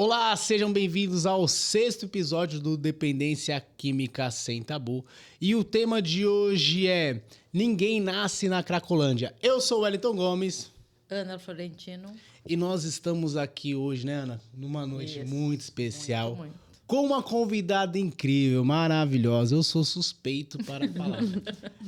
Olá, sejam bem-vindos ao 6º episódio do Dependência Química Sem Tabu. E o tema de hoje é Ninguém Nasce na Cracolândia. Eu sou o Wellington Gomes. Ana Florentino. E nós estamos aqui hoje, né, Ana? Numa noite muito especial. Muito. Com uma convidada incrível, maravilhosa. Eu sou suspeito para falar.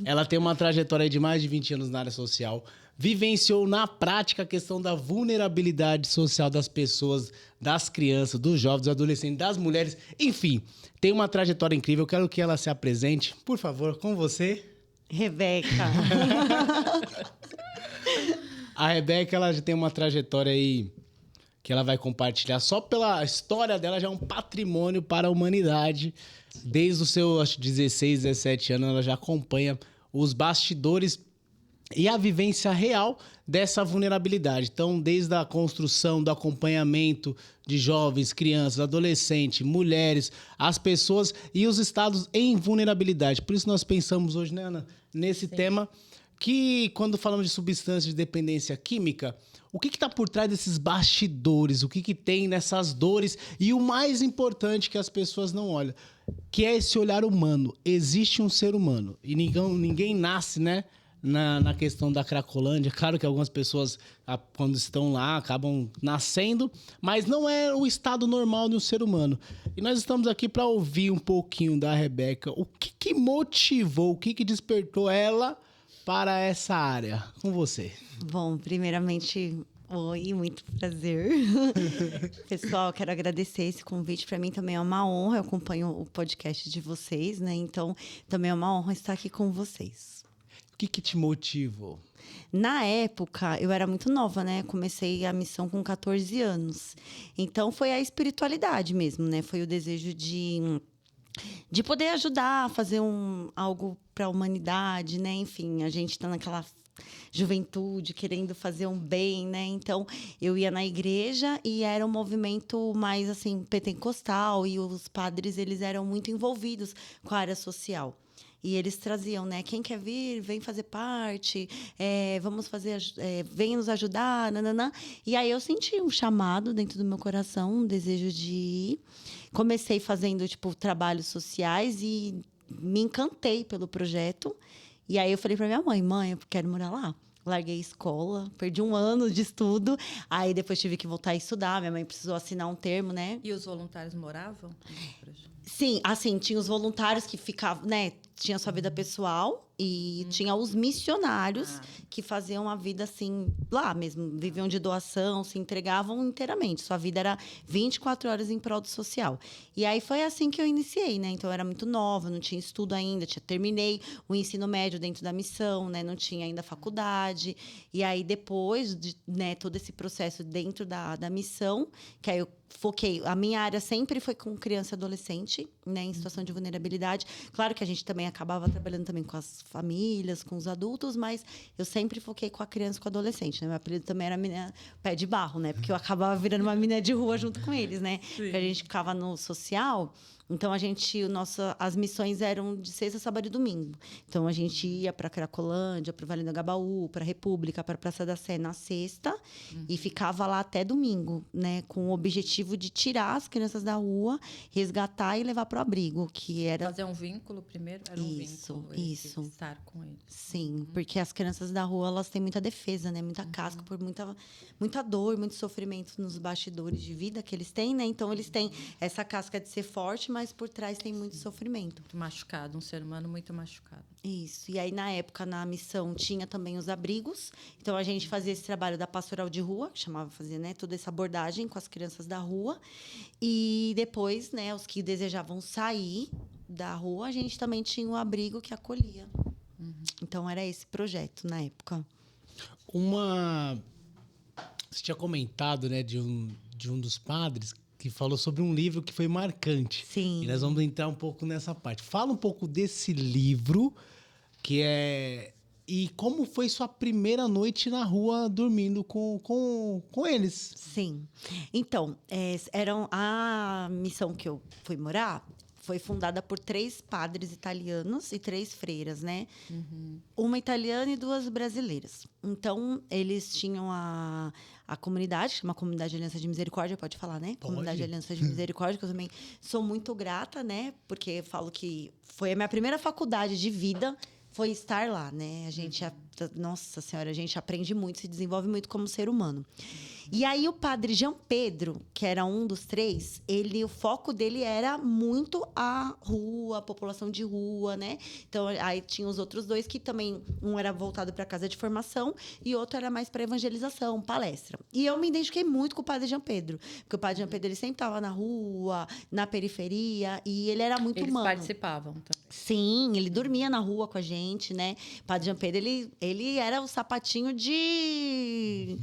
Ela tem uma trajetória de mais de 20 anos na área social. Vivenciou na prática a questão da vulnerabilidade social das pessoas, das crianças, dos jovens, dos adolescentes, das mulheres. Enfim, tem uma trajetória incrível. Eu quero que ela se apresente. Por favor, com você. Rebeca. A Rebeca, ela já tem uma trajetória aí que ela vai compartilhar. Só pela história dela já é um patrimônio para a humanidade. Desde os seus, acho, 16, 17 anos, ela já acompanha os bastidores e a vivência real dessa vulnerabilidade. Então, desde a construção, do acompanhamento de jovens, crianças, adolescentes, mulheres, as pessoas e os estados em vulnerabilidade. Por isso nós pensamos hoje, né, Ana, nesse tema que, quando falamos de substâncias de dependência química, o que está por trás desses bastidores? O que tem nessas dores? E o mais importante que as pessoas não olham, que é esse olhar humano. Existe um ser humano e ninguém nasce, né? Na questão da Cracolândia. Claro que algumas pessoas, quando estão lá, acabam nascendo, mas não é o estado normal de um ser humano. E nós estamos aqui para ouvir um pouquinho da Rebeca. O que motivou, o que despertou ela para essa área? Com você. Bom, primeiramente, oi, muito prazer. Pessoal, quero agradecer esse convite. Para mim também é uma honra. Eu acompanho o podcast de vocês, né? Então, também é uma honra estar aqui com vocês. O que te motivou? Na época, eu era muito nova, né? Comecei a missão com 14 anos. Então, foi a espiritualidade mesmo, né? Foi o desejo de poder ajudar, fazer algo para a humanidade, né? Enfim, a gente está naquela juventude, querendo fazer um bem, né? Então, eu ia na igreja e era um movimento mais, assim, pentecostal. E os padres, eles eram muito envolvidos com a área social. E eles traziam, né? Quem quer vir, vem fazer parte. Vamos fazer, vem nos ajudar, nananã. E aí eu senti um chamado dentro do meu coração, um desejo de ir. Comecei fazendo, trabalhos sociais e me encantei pelo projeto. E aí eu falei para minha mãe, eu quero morar lá. Larguei a escola, perdi um ano de estudo. Aí depois tive que voltar a estudar. Minha mãe precisou assinar um termo, né? E os voluntários moravam? Sim, assim, tinha os voluntários que ficavam, né? Tinha sua vida pessoal e tinha os missionários que faziam a vida assim, lá mesmo, viviam de doação, se entregavam inteiramente. Sua vida era 24 horas em prol do social. E aí foi assim que eu iniciei, né? Então eu era muito nova, não tinha estudo ainda, terminei o ensino médio dentro da missão, né? Não tinha ainda faculdade. E aí depois de, né, todo esse processo dentro da missão, que aí eu foquei, a minha área sempre foi com criança e adolescente, né, em situação de vulnerabilidade. Claro que a gente também acabava trabalhando também com as famílias, com os adultos, mas eu sempre foquei com a criança e com o adolescente, né? Meu apelido também era menina pé de barro, né? Porque eu acabava virando uma menina de rua junto com eles, né? Sim. Porque a gente ficava no social. Então, as missões eram de sexta, sábado e domingo. Então, a gente ia para Cracolândia, para o Vale do Agabaú, para a República, para a Praça da Sé na sexta. E ficava lá até domingo, né? Com o objetivo de tirar as crianças da rua, resgatar e levar para o abrigo, que era... Fazer um vínculo primeiro? Era um vínculo. Isso. Estar com eles. Sim, porque as crianças da rua, elas têm muita defesa, né? Muita casca, por muita dor, muito sofrimento nos bastidores de vida que eles têm, né? Então, eles têm essa casca de ser forte, mas por trás tem muito sofrimento. Muito machucado, um ser humano muito machucado. Isso. E aí, na época, na missão, tinha também os abrigos. Então, a gente fazia esse trabalho da pastoral de rua, que chamava fazer, né, toda essa abordagem com as crianças da rua. E depois, né, os que desejavam sair da rua, a gente também tinha o abrigo que acolhia. Então, era esse projeto na época. Você tinha comentado, né, de um dos padres que falou sobre um livro que foi marcante. Sim. E nós vamos entrar um pouco nessa parte. Fala um pouco desse livro, e como foi sua primeira noite na rua dormindo com eles. Sim. Então, a missão que eu fui morar foi fundada por 3 padres italianos e 3 freiras, né? Uma italiana e 2 brasileiras. Então, eles tinham a comunidade, que chama Comunidade Aliança de Misericórdia, pode falar, né? Pode. Comunidade Aliança de Misericórdia, que eu também sou muito grata, né? Porque eu falo que foi a minha primeira faculdade de vida, foi estar lá, né? A gente, nossa senhora, a gente aprende muito, se desenvolve muito como ser humano. E aí o padre Jean Pedro, que era um dos 3, o foco dele era muito a rua, a população de rua, né? Então aí tinha os outros 2 que também, um era voltado para casa de formação e outro era mais para evangelização, palestra. E eu me identifiquei muito com o padre Jean Pedro, porque o padre Jean Pedro ele sempre estava na rua, na periferia, e ele era muito humano. Eles participavam também. Sim, ele dormia na rua com a gente, né? O padre Jean Pedro, ele era o sapatinho de...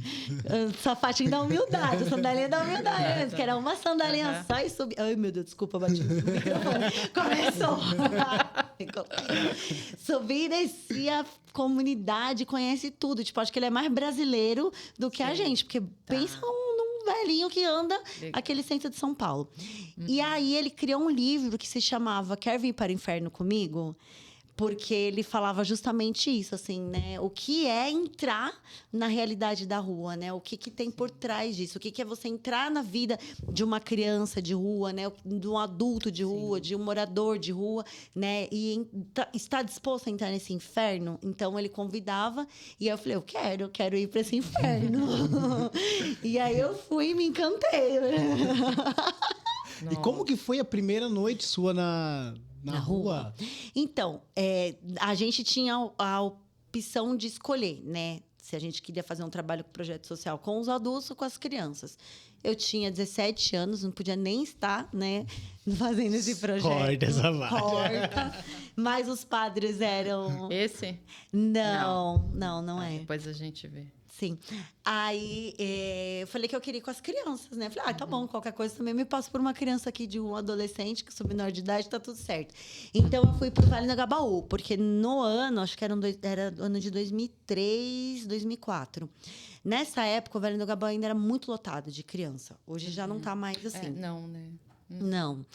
sapatinho da humildade, a sandalinha da humildade, que era uma sandalinha só e subia... Ai, meu Deus, desculpa, bati no microfone. Começou. Subia e descia a comunidade, conhece tudo. Tipo, acho que ele é mais brasileiro do que a gente, porque pensa num velhinho que anda aquele centro de São Paulo. E aí ele criou um livro que se chamava Quer Vir para o Inferno Comigo? Porque ele falava justamente isso, assim, né? O que é entrar na realidade da rua, né? O que tem por trás disso? O que é você entrar na vida de uma criança de rua, né? De um adulto de rua, de um morador de rua, né? E está disposto a entrar nesse inferno? Então, ele convidava e eu falei, eu quero ir para esse inferno. E aí, eu fui e me encantei. E como que foi a primeira noite sua na rua? Então, a gente tinha a opção de escolher, né? Se a gente queria fazer um trabalho com projeto social com os adultos ou com as crianças. Eu tinha 17 anos, não podia nem estar, né, fazendo esse projeto. Corta essa vaga. Corta. Mas os padres eram... Esse? Não é. Depois a gente vê. Sim. Aí, eu falei que eu queria ir com as crianças, né? Falei, tá bom, qualquer coisa também me passo por uma criança aqui de um adolescente que sub menor de idade, tá tudo certo. Então, eu fui pro Vale do Agabaú, porque no ano, acho que era ano de 2003, 2004. Nessa época, o Vale do Agabaú ainda era muito lotado de criança. Hoje já não tá mais assim. Não, né? Não,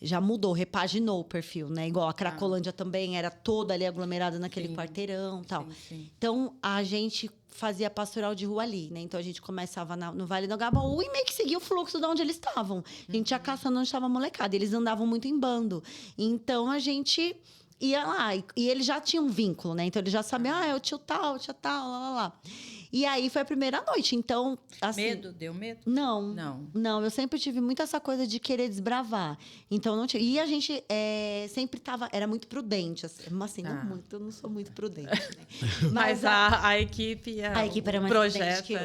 já mudou, repaginou o perfil, né? Igual a Cracolândia também era toda ali aglomerada naquele quarteirão e tal. Sim. Então, a gente fazia pastoral de rua ali, né? Então, a gente começava no Vale do Agabaú e meio que seguia o fluxo de onde eles estavam. A gente ia caçando onde estava a molecada. Eles andavam muito em bando. Então, a gente ia lá. E eles já tinham um vínculo, né? Então, eles já sabiam, é o tio tal, lá. E aí foi a primeira noite. Então, assim... Medo? Deu medo? Não, eu sempre tive muito essa coisa de querer desbravar. Então, não tinha... E a gente sempre era muito prudente. Assim, não muito, eu não sou muito prudente, né? Mas a equipe... A equipe era mais prudente que eu.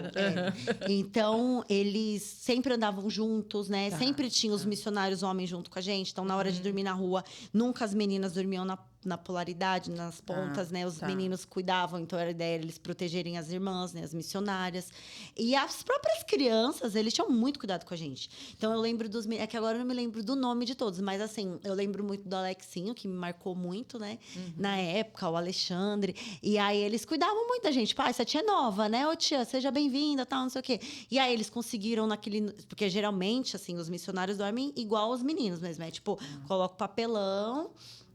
Então, eles sempre andavam juntos, né? Sempre tinha os missionários homens junto com a gente. Então, na hora de dormir na rua, nunca as meninas dormiam na polaridade, nas pontas, né? Os meninos cuidavam, então a ideia era eles protegerem as irmãs, né? As missionárias. E as próprias crianças, eles tinham muito cuidado com a gente. Então, eu lembro é que agora eu não me lembro do nome de todos, mas assim, eu lembro muito do Alexinho, que me marcou muito, né? Na época, o Alexandre. E aí, eles cuidavam muito da gente. Pai, essa tia é nova, né? Ô, tia, seja bem-vinda, tal, não sei o quê. E aí, eles conseguiram naquele... Porque, geralmente, assim, os missionários dormem igual os meninos mesmo. É tipo, coloca o papelão...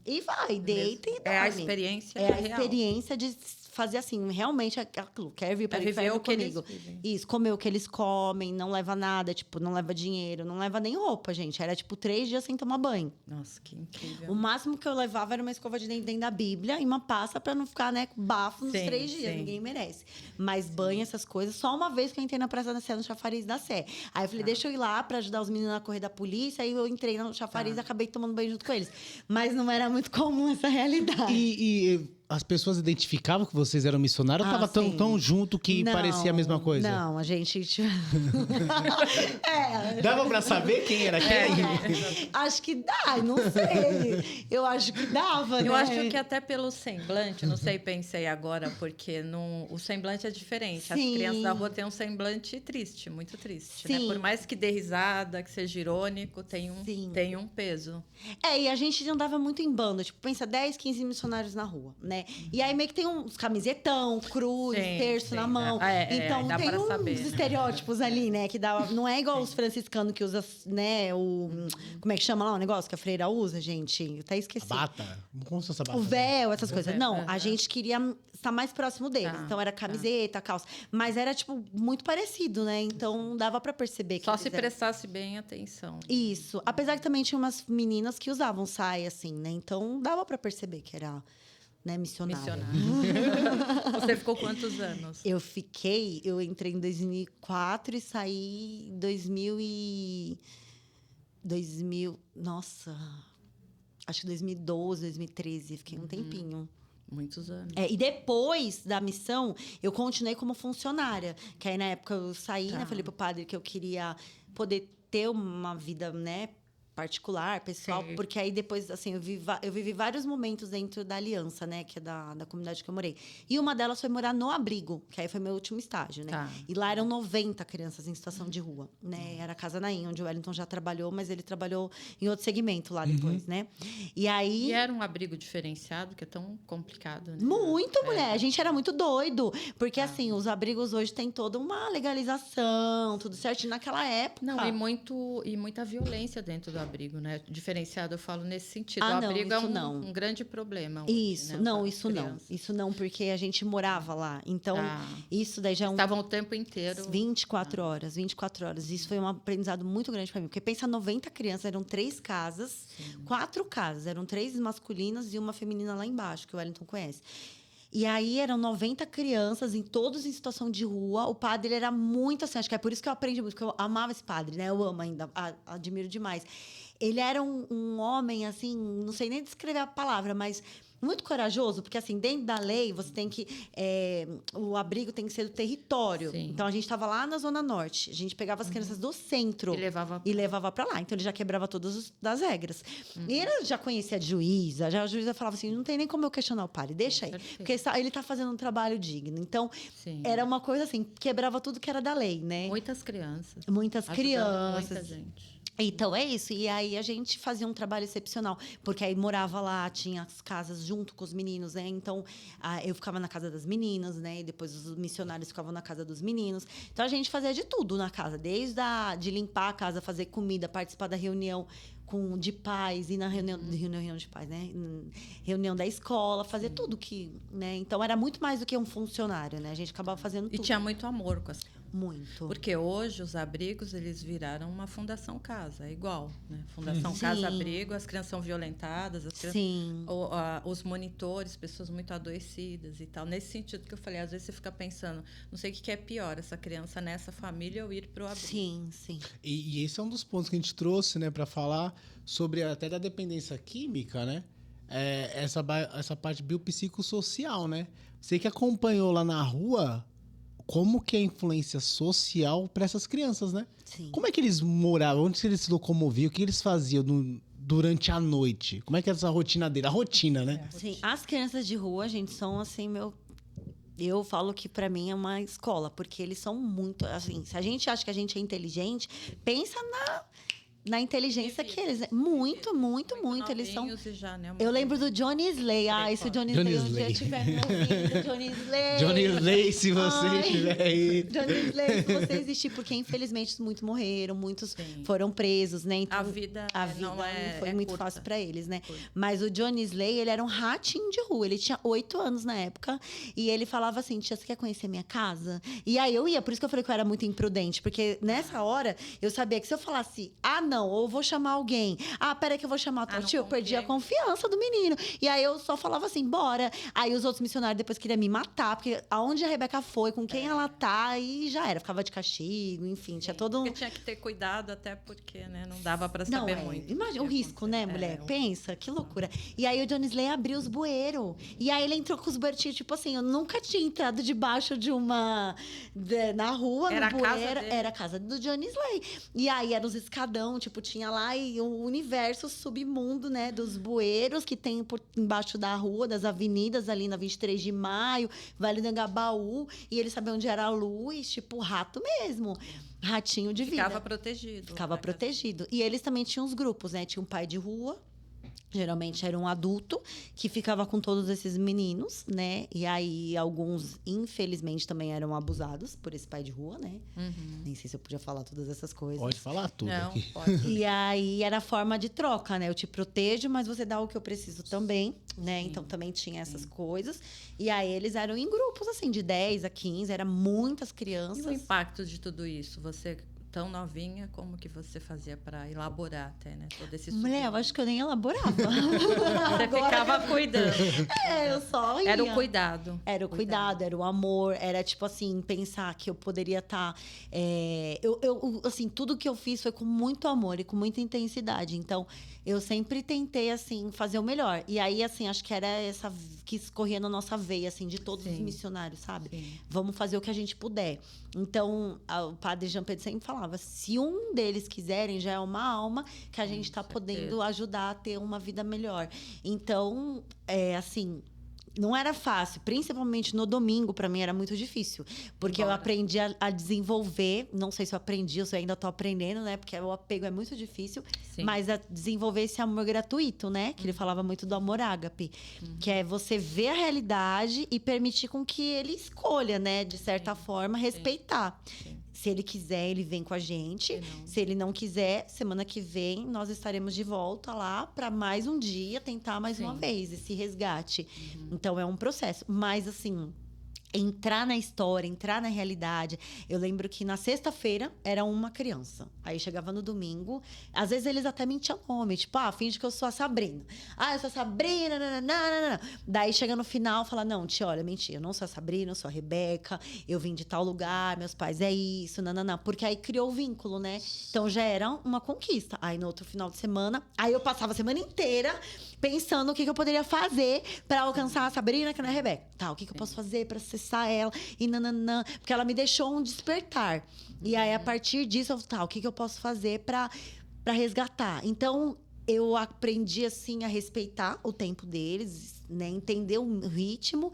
E vai, deita e dorme. É a experiência real. É a experiência de fazer assim, realmente aquilo. Quer vir para viver o comigo. Isso, comer o que eles comem, não leva nada, tipo, não leva dinheiro, não leva nem roupa, gente. Era tipo 3 dias sem tomar banho. Nossa, que incrível. O máximo que eu levava era uma escova de dente dentro da Bíblia e uma pasta para não ficar, né, com bafo nos 3 dias. Ninguém merece. Mas banho, essas coisas, só uma vez que eu entrei na Praça da Sé, no Chafariz da Sé. Aí eu falei, deixa eu ir lá para ajudar os meninos a correr da polícia. Aí eu entrei no Chafariz e acabei tomando banho junto com eles. Mas não era muito comum essa realidade. E as pessoas identificavam que vocês eram missionários ou estava tão junto que parecia a mesma coisa? Não, a gente... Dava pra saber quem era quem? Acho que dá, não sei. Eu acho que dava, Eu né? acho que até pelo semblante, não sei, pensei agora, porque o semblante é diferente. Sim. As crianças da rua têm um semblante triste, muito triste, né? Por mais que dê risada, que seja irônico, tem um peso. E a gente andava muito em bando. Tipo, pensa 10, 15 missionários na rua, né? né? E aí meio que tem uns camisetão, cruz, terço na mão. Então dá tem pra uns saber. estereótipos ali, né? Que dá, não é igual os franciscanos que usa, né? Como é que chama lá o negócio que a freira usa, gente? Eu até esqueci. A bata? Como se fosse a bata? O véu, essas coisas. véu, Não, a gente queria estar mais próximo deles. Tá, Então era camiseta, calça. Mas era, tipo, muito parecido, né? Então dava pra perceber que Só eles se eram... prestasse bem atenção. Isso. Apesar que também tinha umas meninas que usavam saia, assim, né? Então dava pra perceber que era, né, missionária. Você ficou quantos anos? Eu entrei em 2004 e saí em 2000, nossa, acho que 2012, 2013, fiquei um tempinho. Muitos anos. E depois da missão, eu continuei como funcionária. Que aí, na época, eu saí, né? Falei pro padre que eu queria poder ter uma vida, né? Particular, pessoal. Sim. Porque aí, depois, assim, eu vivi vários momentos dentro da Aliança, né? Que é da comunidade que eu morei. E uma delas foi morar no abrigo, que aí foi meu último estágio, né? Tá. E lá eram 90 crianças em situação de rua, né? Era a Casa Naim, onde o Wellington já trabalhou, mas ele trabalhou em outro segmento lá depois, né? E aí... E era um abrigo diferenciado, que é tão complicado, né? Muito, mulher. A gente era muito doido. Porque, assim, os abrigos hoje têm toda uma legalização, tudo certinho naquela época. Não, e muita violência dentro do abrigo, né? Diferenciado, eu falo nesse sentido. Ah, o não, abrigo é isso um, não. um grande problema hoje, Isso, né? não, Para isso não. crianças. Isso não, porque a gente morava lá. Então, Tá. isso daí já é um... Estavam o tempo inteiro... 24 horas, 24 horas. Isso foi um aprendizado muito grande para mim. Porque pensa, 90 crianças, eram 3 casas, 4 casas. Eram 3 masculinas e uma feminina lá embaixo, que o Wellington conhece. E aí eram 90 crianças, todos em situação de rua. O padre ele era muito assim, acho que é por isso que eu aprendi muito, porque eu amava esse padre, né? Eu amo ainda, admiro demais. Ele era um homem, assim, não sei nem descrever a palavra, mas muito corajoso, porque assim, dentro da lei, você tem que... o abrigo tem que ser do território. Sim. Então, a gente estava lá na Zona Norte. A gente pegava as crianças do centro E levava para lá. Então, ele já quebrava todas as regras. E ele já conhecia a juíza. A juíza falava assim, não tem nem como eu questionar o padre. Deixa aí. Perfeito. Porque ele está fazendo um trabalho digno. Então, Sim. era uma coisa assim, quebrava tudo que era da lei, né? Muitas crianças. Muitas Ajudando crianças. Muita gente. Então, é isso. E aí, a gente fazia um trabalho excepcional. Porque aí, morava lá, tinha as casas junto com os meninos, né? Então, eu ficava na casa das meninas, né? E depois, os missionários ficavam na casa dos meninos. Então, a gente fazia de tudo na casa. Desde de limpar a casa, fazer comida, participar da reunião de pais, ir na reunião de pais, né? Reunião da escola, fazer tudo que... né? Então, era muito mais do que um funcionário, né? A gente acabava fazendo E tudo. tinha muito amor com as... Muito. Porque hoje os abrigos eles viraram uma fundação casa, é igual, né? Fundação Sim. Casa Abrigo, as crianças são violentadas, as crianças, Sim. os monitores, pessoas muito adoecidas e tal. Nesse sentido que eu falei, às vezes você fica pensando, não sei o que é pior, essa criança nessa família ou ir para o abrigo. Sim, sim. E esse é um dos pontos que a gente trouxe, né, para falar sobre até da dependência química, né? Essa parte biopsicossocial, né? Você que acompanhou lá na rua, como que é a influência social para essas crianças, né? Sim. Como é que eles moravam? Onde eles se locomoviam? O que eles faziam durante a noite? Como é que é essa rotina dele? A rotina, né? Sim, as crianças de rua, gente, são assim, eu falo que para mim é uma escola, porque eles são muito, assim, se a gente acha que a gente é inteligente, pensa na inteligência que eles... Muito, eles são... Já, né, eu lembro do Johnny Slay. Se o Johnny Slay um dia estiver me ouvindo, Johnny Slay. Johnny Slay, se você estiver aí. Johnny Slay, se você existir, porque infelizmente muitos morreram, muitos foram presos, né? Então, a vida não foi muito curta. fácil para eles, né? Curta. Mas o Johnny Slay, ele era um ratinho de rua. Ele tinha 8 anos na época e ele falava assim, tia, você quer conhecer minha casa? E aí eu ia, por isso que eu falei que eu era muito imprudente, porque nessa hora eu sabia que se eu falasse, não, ou vou chamar alguém. Peraí que eu vou chamar o tio. Eu perdi a confiança do menino. E aí eu só falava assim, bora. Aí os outros missionários depois queriam me matar, porque aonde a Rebeca foi, com quem ela tá, e já era. Ficava de castigo, enfim, tinha todo um... Porque tinha que ter cuidado, até porque, né, não dava para saber muito. Imagina o risco, né, mulher? Pensa, que loucura. E aí o Johnny Slay abriu os bueiros. E aí ele entrou com os bueiros, tipo assim, eu nunca tinha entrado debaixo de uma... na rua, era no bueiro. Era a casa do Johnny Slay. E aí eram os escadão, tipo, tinha lá e o universo submundo, né, dos bueiros que tem por embaixo da rua, das avenidas ali na 23 de Maio, Vale do Angabaú, e ele sabia onde era a luz, tipo rato mesmo. Ratinho de vida. Ficava protegido. Ficava protegido. E eles também tinham os grupos, né? Tinha um pai de rua, Geralmente era um adulto que ficava com todos esses meninos, né? E aí, alguns, infelizmente, também eram abusados por esse pai de rua, né? Nem sei se eu podia falar todas essas coisas. Pode falar tudo Não, aqui. pode. E aí, era a forma de troca, né? Eu te protejo, mas você dá o que eu preciso também, né? Então, também tinha essas coisas. E aí, eles eram em grupos, assim, de 10 a 15. Eram muitas E crianças. o impacto de tudo isso? Você tão novinha, como que você fazia para elaborar até, né? Todo esse Mulher, eu acho que eu nem elaborava. Você ficava cuidando. Eu só ia. Era o cuidado. Era o cuidado, era o amor, era tipo assim, pensar que eu poderia estar. Assim, tudo que eu fiz foi com muito amor e com muita intensidade. Então, eu sempre tentei, assim, fazer o melhor. E aí, assim, acho que era essa que escorria na nossa veia, assim, de todos os Sim. missionários, sabe? Sim. Vamos fazer o que a gente puder. Então, o padre Jean Pedro sempre falava: se um deles quiserem, já é uma alma que a gente está podendo ajudar a ter uma vida melhor. Então, assim. Não era fácil, principalmente no domingo, para mim era muito difícil. Porque eu aprendi a desenvolver, não sei se eu aprendi ou se eu ainda tô aprendendo, né? Porque o apego é muito difícil, Sim. mas a desenvolver esse amor gratuito, né? Que ele falava muito do amor ágape, que é você ver a realidade e permitir com que ele escolha, né? De certa forma, respeitar. Se ele quiser, ele vem com a gente. Se ele não quiser, semana que vem nós estaremos de volta lá para mais um dia tentar mais uma vez esse resgate. Então é um processo, mas assim, entrar na história, entrar na realidade. Eu lembro que na sexta-feira era uma criança. Aí chegava no domingo, às vezes eles até mentiam nome, tipo, finge que eu sou a Sabrina. Eu sou a Sabrina, nananana. Daí chega no final, fala: não, tia, olha, mentira, eu não sou a Sabrina, eu sou a Rebeca, eu vim de tal lugar, meus pais é isso, nananã. Porque aí criou o vínculo, né? Então já era uma conquista. Aí no outro final de semana, aí eu passava a semana inteira pensando o que eu poderia fazer para alcançar a Sabrina, que não é a Rebeca. Tá, o que eu posso fazer para acessar ela? E nananã. Porque ela me deixou um despertar. E aí, a partir disso, eu falei: tá, o que eu posso fazer para resgatar? Então, eu aprendi, assim, a respeitar o tempo deles, né? Entender o ritmo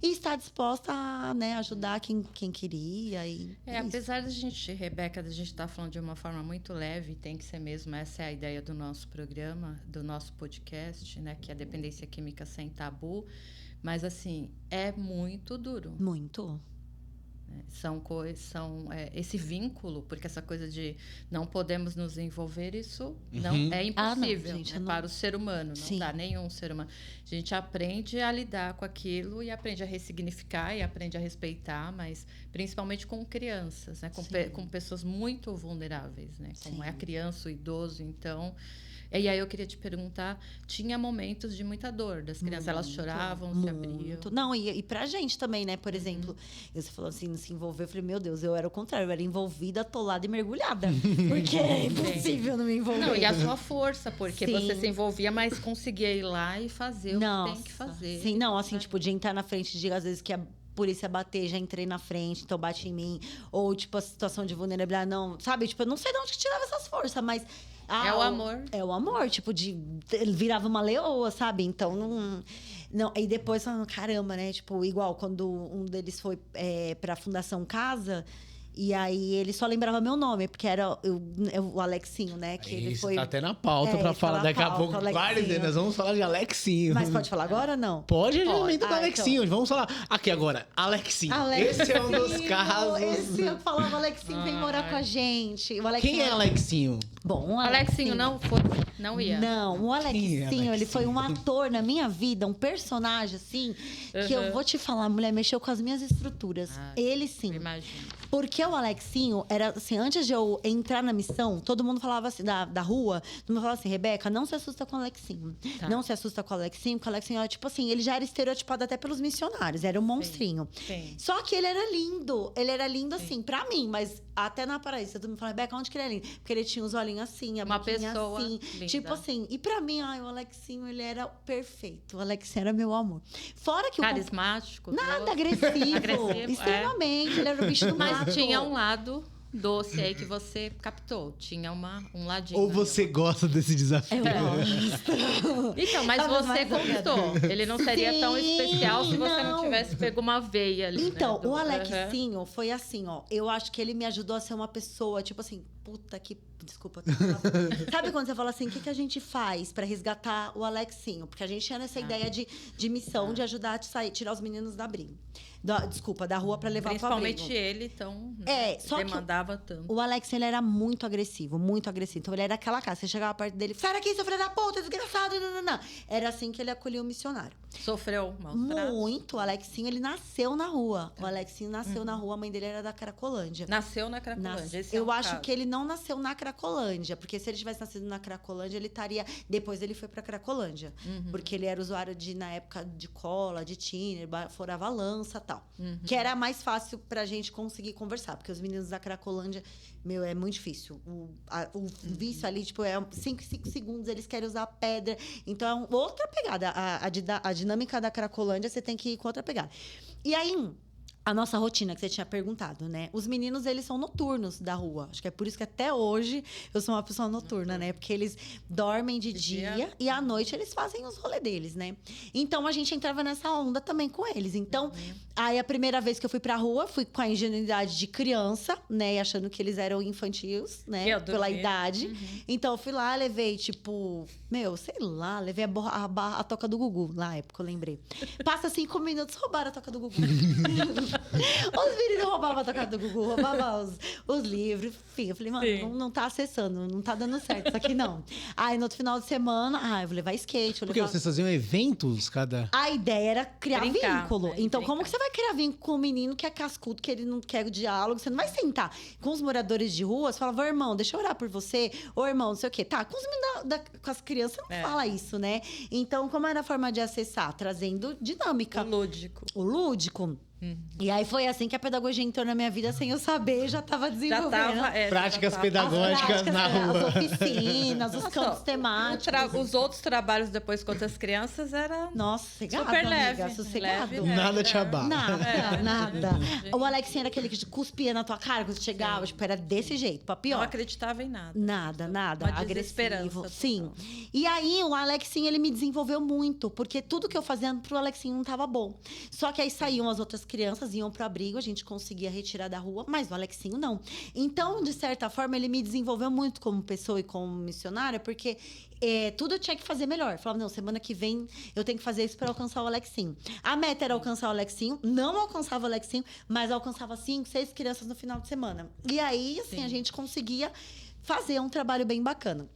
e estar disposta a, né, ajudar quem queria. E Apesar da gente, Rebeca, da gente estar falando de uma forma muito leve, tem que ser mesmo, essa é a ideia do nosso programa, do nosso podcast, né? Que é a dependência química sem tabu. Mas, assim, é muito duro. Muito. Esse vínculo, porque essa coisa de não podemos nos envolver, isso não é impossível, não, gente, né? Para o ser humano, não dá nenhum ser humano. A gente aprende a lidar com aquilo e aprende a ressignificar e aprende a respeitar, mas principalmente com crianças, né? Com pessoas muito vulneráveis, né? Como é a criança, o idoso, então. E aí eu queria te perguntar, tinha momentos de muita dor das crianças, elas choravam, se abriam? Não, e pra gente também, né? Por exemplo, você falou assim, se envolver, eu falei: meu Deus, eu era o contrário, eu era envolvida, atolada e mergulhada. Porque é impossível não me envolver. Não, e a sua força, porque você se envolvia, mas conseguia ir lá e fazer o que tem que fazer. Sim, não, assim, tipo, de entrar na frente de, às vezes, que a polícia bater, já entrei na frente, então bate em mim. Ou, tipo, a situação de vulnerabilidade, não, sabe? Tipo, eu não sei de onde que tirava essas forças, mas... é o amor. É o amor, tipo, ele virava uma leoa, sabe? Então, não. E depois, caramba, né? Tipo, igual quando um deles foi pra Fundação Casa, e aí ele só lembrava meu nome, porque era o Alexinho, né? Que ele foi. Tá até na pauta pra falar daqui a pouco. Guarde, nós vamos falar de Alexinho. Mas pode falar agora ou não? Pode, a gente aumenta do Alexinho. Então. Vamos falar aqui agora. Alexinho. Esse é um dos casos. Esse eu falava: Alexinho, vem morar com a gente. Quem é Alexinho? Bom, o Alexinho não ia. Não, o Alexinho, ele foi um ator na minha vida, um personagem, assim, que eu vou te falar, a mulher mexeu com as minhas estruturas. Ele sim. Imagino. Porque o Alexinho era assim, antes de eu entrar na missão, todo mundo falava assim, da rua, todo mundo falava assim: Rebeca, não se assusta com o Alexinho. Tá. Não se assusta com o Alexinho, porque o Alexinho era, tipo assim, ele já era estereotipado até pelos missionários, era um monstrinho. Sim. Só que ele era lindo assim, pra mim, mas até na Paraíba, todo mundo fala: Rebeca, onde que ele é lindo? Porque ele tinha os olhinhos assim, a uma boquinha pessoa assim. linda. Tipo assim, e pra mim, o Alexinho, ele era perfeito. O Alexinho era meu amor. Fora que carismático. Nada, agressivo. Extremamente. Ele era o bicho do mato. Mas tinha um lado doce aí que você captou. Tinha um ladinho. Ou você gosta desse desafio? Eu gosto. Então, mas você conquistou. Ele não seria tão especial se você não tivesse pego uma veia ali. Então, né? o Alexinho foi assim, ó. Eu acho que ele me ajudou a ser uma pessoa, tipo assim, puta que... Desculpa. Sabe quando você fala assim, o que a gente faz pra resgatar o Alexinho? Porque a gente tinha essa ideia de missão, de ajudar a sair, tirar os meninos da abrigo. Da rua pra levar pro abrigo. Principalmente ele, então, né, só demandava tanto. O Alex, ele era muito agressivo, muito agressivo. Então, ele era aquela cara. Você chegava perto dele, sai daqui, seu filho da puta, desgraçado. Não. Era assim que ele acolhia o missionário. Sofreu maltrato? Muito. O Alexinho, ele nasceu na rua. O Alexinho nasceu na rua, a mãe dele era da Cracolândia. Nasceu na Cracolândia. Esse é eu um acho caso. que ele não nasceu na Cracolândia, porque se ele tivesse nascido na Cracolândia, ele estaria... Depois ele foi pra Cracolândia. Porque ele era usuário na época de cola, de tiner, furava lança e tal. Que era mais fácil pra gente conseguir conversar, porque os meninos da Cracolândia, é muito difícil. O vício ali, tipo, é 5 segundos, eles querem usar pedra. Então, é outra pegada. A dinâmica da Cracolândia, você tem que ir com outra pegada. E aí... A nossa rotina, que você tinha perguntado, né? Os meninos, eles são noturnos da rua. Acho que é por isso que até hoje eu sou uma pessoa noturna, né? Porque eles dormem de dia e à noite eles fazem os rolês deles, né? Então, a gente entrava nessa onda também com eles. Então, aí a primeira vez que eu fui pra rua, fui com a ingenuidade de criança, né? E achando que eles eram infantis, né? Pela idade. Então, eu fui lá, levei, tipo... sei lá, levei a toca do Gugu. Na época, eu lembrei. Passa 5 minutos, roubaram a toca do Gugu. Os meninos roubavam a tocada do Gugu, roubavam os livros, enfim. Eu falei, mano, não tá acessando, não tá dando certo isso aqui, não. Aí, no outro final de semana, eu vou levar skate. Porque vocês faziam eventos cada... A ideia era criar vínculo. Né? Então, como que você vai criar vínculo com um menino que é cascudo, que ele não quer o diálogo? Você não vai sentar com os moradores de rua, você fala, irmão, deixa eu orar por você. Ô, irmão, não sei o quê. Tá, com os meninos com as crianças, não fala isso, né? Então, como era a forma de acessar? Trazendo dinâmica. O lúdico. E aí foi assim que a pedagogia entrou na minha vida, sem eu saber, já estava desenvolvendo. Práticas pedagógicas na rua. As oficinas, os campos temáticos. Os outros trabalhos depois com outras crianças era sossegado, super amiga, leve, sossegado. leve, nada te abala. Nada. O Alexinho era aquele que cuspia na tua cara quando chegava, tipo, era desse jeito, pra pior. Não acreditava em nada. Nada. Uma Agressivo. Sim. Total. E aí, o Alexinho, ele me desenvolveu muito, porque tudo que eu fazia pro Alexinho não tava bom. Só que aí saíam as outras crianças, iam pro abrigo, a gente conseguia retirar da rua, mas o Alexinho não. Então, de certa forma, ele me desenvolveu muito como pessoa e como missionária, porque tudo eu tinha que fazer melhor. Eu falava, não, semana que vem eu tenho que fazer isso para alcançar o Alexinho. A meta era alcançar o Alexinho, não alcançava o Alexinho, mas alcançava 5, 6 crianças no final de semana. E aí, assim, a gente conseguia fazer um trabalho bem bacana.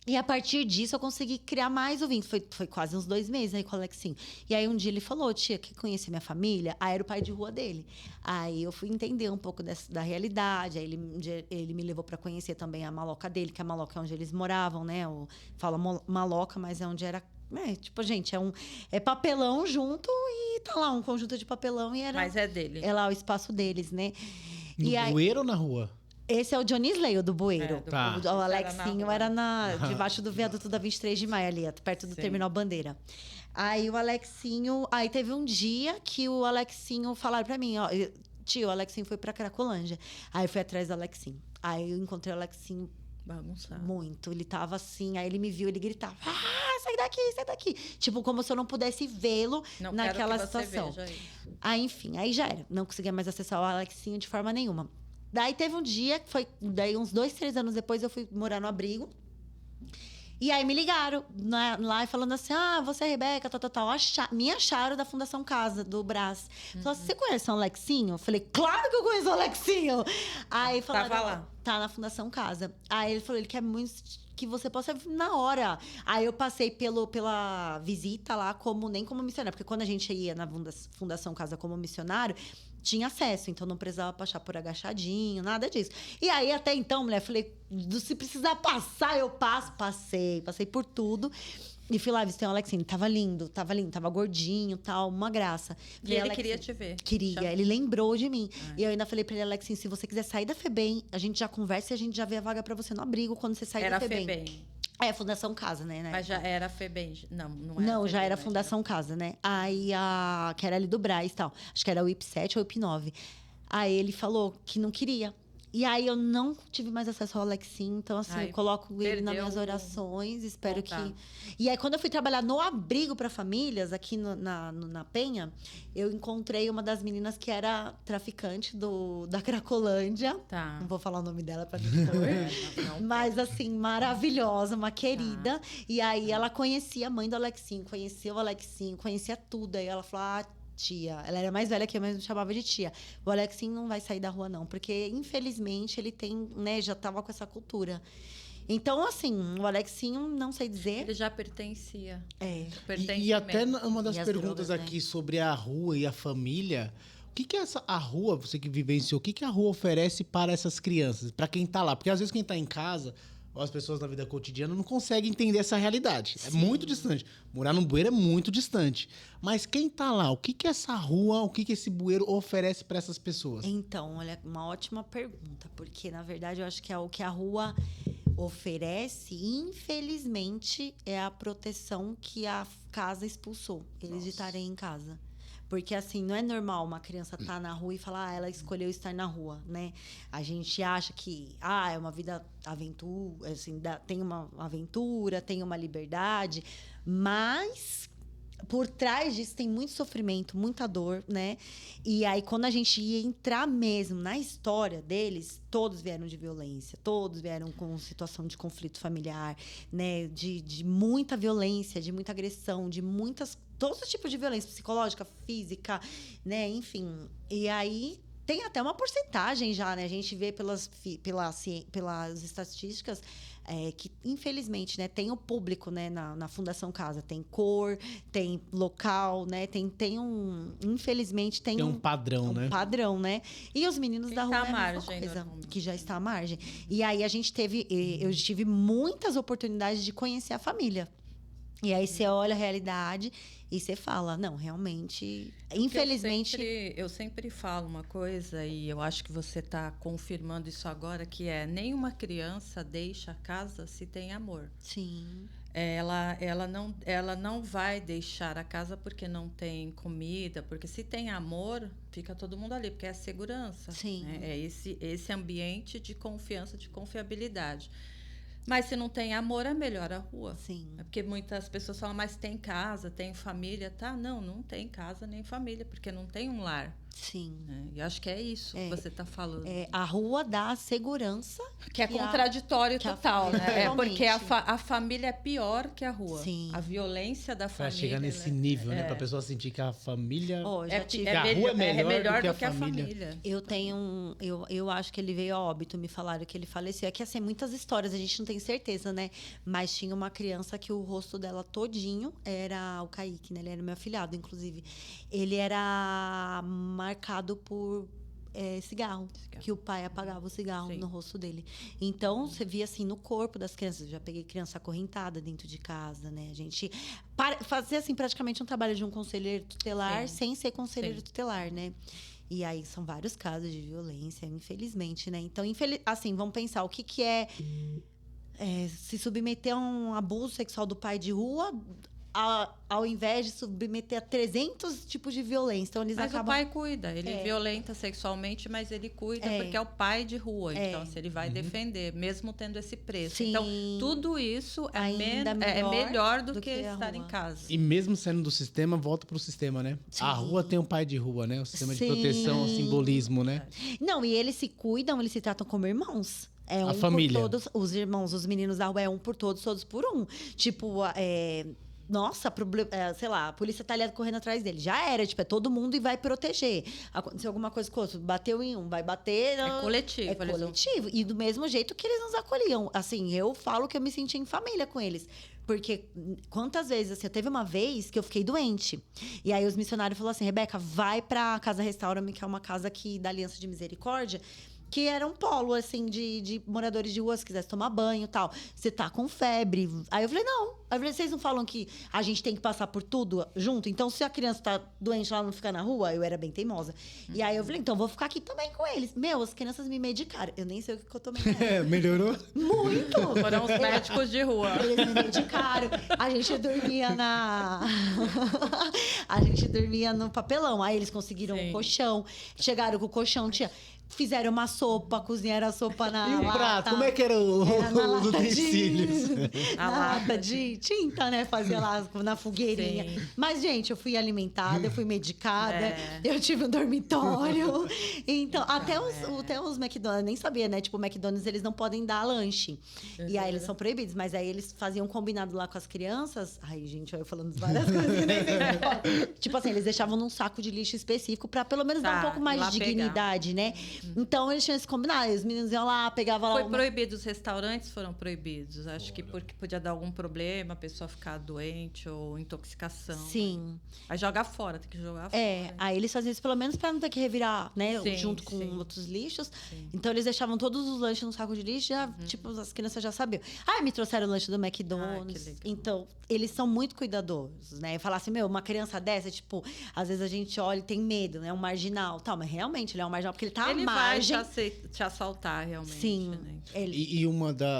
E a partir disso, eu consegui criar mais o vínculo. Foi quase uns 2 meses aí com o Alexinho. E aí, um dia ele falou, tia, quer conhecer minha família? Aí era o pai de rua dele. Aí eu fui entender um pouco da realidade. Aí ele me levou para conhecer também a maloca dele, que a maloca é onde eles moravam, né? Fala maloca, mas é onde era... tipo, gente, é papelão junto e tá lá um conjunto de papelão. Mas é dele. É lá o espaço deles, né? No bueiro ou na rua? Esse é o Johnny Slay, o do bueiro. Tá. O Alexinho era debaixo do viaduto da 23 de maio, ali, perto do Terminal Bandeira. Aí o Alexinho... Aí teve um dia que o Alexinho falaram pra mim, ó... Tio, o Alexinho foi pra Cracolândia. Aí eu fui atrás do Alexinho. Aí eu encontrei o Alexinho... Bagunçado. Muito. Ele tava assim, aí ele me viu, ele gritava, sai daqui. Tipo, como se eu não pudesse vê-lo naquela situação. Aí, enfim, aí já era. Não conseguia mais acessar o Alexinho de forma nenhuma. Daí teve um dia, que foi daí uns 2, 3 anos depois, eu fui morar no abrigo. E aí me ligaram lá e falando assim, você é a Rebeca, tal. Me acharam da Fundação Casa, do Brás. Falaram, você conhece o Alexinho? Eu falei, claro que eu conheço o Alexinho! Aí falaram, tava lá. Tá na Fundação Casa. Aí ele falou, ele quer muito que você possa vir na hora. Aí eu passei pela visita lá, nem como missionário. Porque quando a gente ia na Fundação Casa como missionário, tinha acesso. Então, não precisava passar por agachadinho, nada disso. E aí, até então, mulher, falei, se precisar passar, eu passo. Passei por tudo. E fui lá, visitei o Alexinho. Tava lindo, tava gordinho, tal, uma graça. E ele queria te ver. Queria, ele lembrou de mim. E eu ainda falei pra ele, Alexinho, se você quiser sair da FEBEM, a gente já conversa e a gente já vê a vaga pra você no abrigo quando você sair da FEBEM. Era FEBEM. Fundação Casa, né? Mas já era FEBEM. Não era. Não, FEBEM, já era Fundação Casa, né? Aí, que era ali do Brás e tal. Acho que era o IP7 ou o IP9. Aí ele falou que não queria. E aí eu não tive mais acesso ao Alexinho, então assim, eu coloco ele nas minhas perdeu orações, espero contato. E aí quando eu fui trabalhar no abrigo para famílias, aqui na Penha, eu encontrei uma das meninas que era traficante da Cracolândia. Tá. Não vou falar o nome dela pra não expor. Mas assim, maravilhosa, uma querida. E aí ela conhecia a mãe do Alexinho, conhecia o Alexinho, conhecia tudo. Aí ela falou, tia, ela era mais velha que eu, mas me chamava de tia. O Alexinho não vai sair da rua, não, porque, infelizmente, ele tem, né, já tava com essa cultura. Então, assim, o Alexinho, não sei dizer. Ele já pertencia. E até uma das E as perguntas drogas, aqui né? sobre a rua e a família. O que é a rua, você que vivenciou, o que a rua oferece para essas crianças? Para quem tá lá? Porque às vezes quem tá em casa, ou as pessoas na vida cotidiana, não conseguem entender essa realidade. É muito distante. Morar num bueiro é muito distante. Mas quem tá lá, o que essa rua, o que esse bueiro oferece para essas pessoas? Então, olha, uma ótima pergunta, porque, na verdade, eu acho que o que a rua oferece, infelizmente, é a proteção que a casa expulsou, eles de estarem em casa. Porque, assim, não é normal uma criança estar na rua e falar, ela escolheu estar na rua, né? A gente acha que, é uma vida aventura, assim, tem uma aventura, tem uma liberdade, mas por trás disso tem muito sofrimento, muita dor, né? E aí, quando a gente ia entrar mesmo na história deles, todos vieram de violência, todos vieram com situação de conflito familiar, né? De muita violência, de muita agressão, de todos os tipos de violência, psicológica, física, né? Enfim. E aí tem até uma porcentagem já, né? A gente vê pelas estatísticas que, infelizmente, né, tem o público, né, na Fundação Casa. Tem cor, tem local, né? Infelizmente, tem um padrão, né? Um padrão, né? E os meninos da rua tá à é a mesma margem, coisa, normalmente. que já está à margem. E aí eu tive muitas oportunidades de conhecer a família. E aí você olha a realidade e você fala, não, realmente, infelizmente... Eu sempre falo uma coisa, e eu acho que você está confirmando isso agora, que nenhuma criança deixa a casa se tem amor. Sim. Ela não vai deixar a casa porque não tem comida, porque se tem amor, fica todo mundo ali, porque é a segurança. Sim. Né? É esse ambiente de confiança, de confiabilidade. Mas se não tem amor, é melhor a rua. Sim. É porque muitas pessoas falam, mas tem casa, tem família. Tá, não tem casa nem família, porque não tem um lar. Sim. Né? E acho que é isso que você está falando. A rua dá segurança. Que é contraditório total, né? É porque Totalmente. a família é pior que a rua. Sim. A violência da Pra família... chegar nesse nível, né? Pra pessoa sentir que a família... a rua é melhor do que a família. Eu tenho eu acho que ele veio a óbito, me falaram que ele faleceu. É que, assim, muitas histórias, a gente não tem certeza, né? Mas tinha uma criança que o rosto dela todinho era o Kaique, né? Ele era meu afilhado, inclusive. Ele era marcado por cigarro, que o pai apagava o cigarro no rosto dele. Então, você via, assim, no corpo das crianças. Eu já peguei criança acorrentada dentro de casa, né? A gente fazia, assim, praticamente um trabalho de um conselheiro tutelar sem ser conselheiro tutelar, né? E aí, são vários casos de violência, infelizmente, né? Então, assim, vamos pensar, o que é se submeter a um abuso sexual do pai de rua... Ao invés de submeter a 300 tipos de violência. Então, eles mas acabam... o pai cuida. Ele violenta sexualmente, mas ele cuida porque é o pai de rua. Então, se ele vai defender, mesmo tendo esse preço. Sim. Então, tudo isso é melhor do que estar em casa. E mesmo sendo do sistema, volta pro sistema, né? Sim. A rua tem um pai de rua, né? O sistema de proteção, o simbolismo, né? Não, e eles se cuidam, eles se tratam como irmãos. A família. Por todos, os irmãos, os meninos da rua é um por todos, todos por um. Tipo, nossa, sei lá, a polícia tá ali correndo atrás dele. Já era, tipo, é todo mundo e vai proteger. Aconteceu alguma coisa com o outro, bateu em um, vai bater... É coletivo. É coletivo. E do mesmo jeito que eles nos acolhiam. Assim, eu falo que eu me senti em família com eles. Porque quantas vezes, assim, teve uma vez que eu fiquei doente. E aí os missionários falaram assim, Rebeca, vai pra Casa Restaura-me, que é uma casa aqui da Aliança de Misericórdia, que era um polo, assim, de moradores de rua, se quisesse tomar banho e tal. Você tá com febre. Aí eu falei, não. Aí eu falei, vocês não falam que a gente tem que passar por tudo junto? Então, se a criança tá doente, ela não fica na rua? Eu era bem teimosa. E aí eu falei, então, vou ficar aqui também com eles. As crianças me medicaram. Eu nem sei o que eu tomei. Melhorou? Muito! Foram os médicos de rua. Eles me medicaram. A gente dormia a gente dormia no papelão. Aí eles conseguiram um colchão. Chegaram com o colchão. Fizeram uma sopa, cozinharam a sopa na E o lata. prato, como é que era os utensílios? Na lata de tinta, né? Fazia lá na fogueirinha. Sim. Mas, gente, eu fui alimentada, eu fui medicada, eu tive um dormitório. Então, até os McDonald's, nem sabia, né? Tipo, o McDonald's, eles não podem dar lanche. E aí, eles são proibidos. Mas aí, eles faziam um combinado lá com as crianças. Ai, gente, eu falando várias coisas que nem sei. Tipo assim, eles deixavam num saco de lixo específico pra pelo menos dar um pouco mais de dignidade, né? Então, eles tinham esse combinado. Os meninos iam lá, pegavam lá... Foi proibido, os restaurantes foram proibidos. Acho que porque podia dar algum problema, a pessoa ficar doente ou intoxicação. Sim. Aí jogar fora, tem que jogar fora. Aí eles faziam isso pelo menos pra não ter que revirar, né? Sim, junto com sim. outros lixos. Sim. Então, eles deixavam todos os lanches no saco de lixo. Já, tipo, as crianças já sabiam. Me trouxeram o lanche do McDonald's. que legal. Então, eles são muito cuidadosos, né? Falar assim, uma criança dessa, tipo... Às vezes a gente olha e tem medo, né? Um marginal. Tal, mas realmente, ele é um marginal porque ele tá à margem. Vai te assaltar, realmente. Sim. Né? E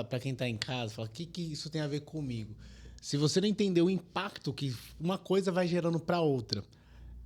pra quem tá em casa, fala, o que isso tem a ver comigo? Se você não entender o impacto que uma coisa vai gerando pra outra,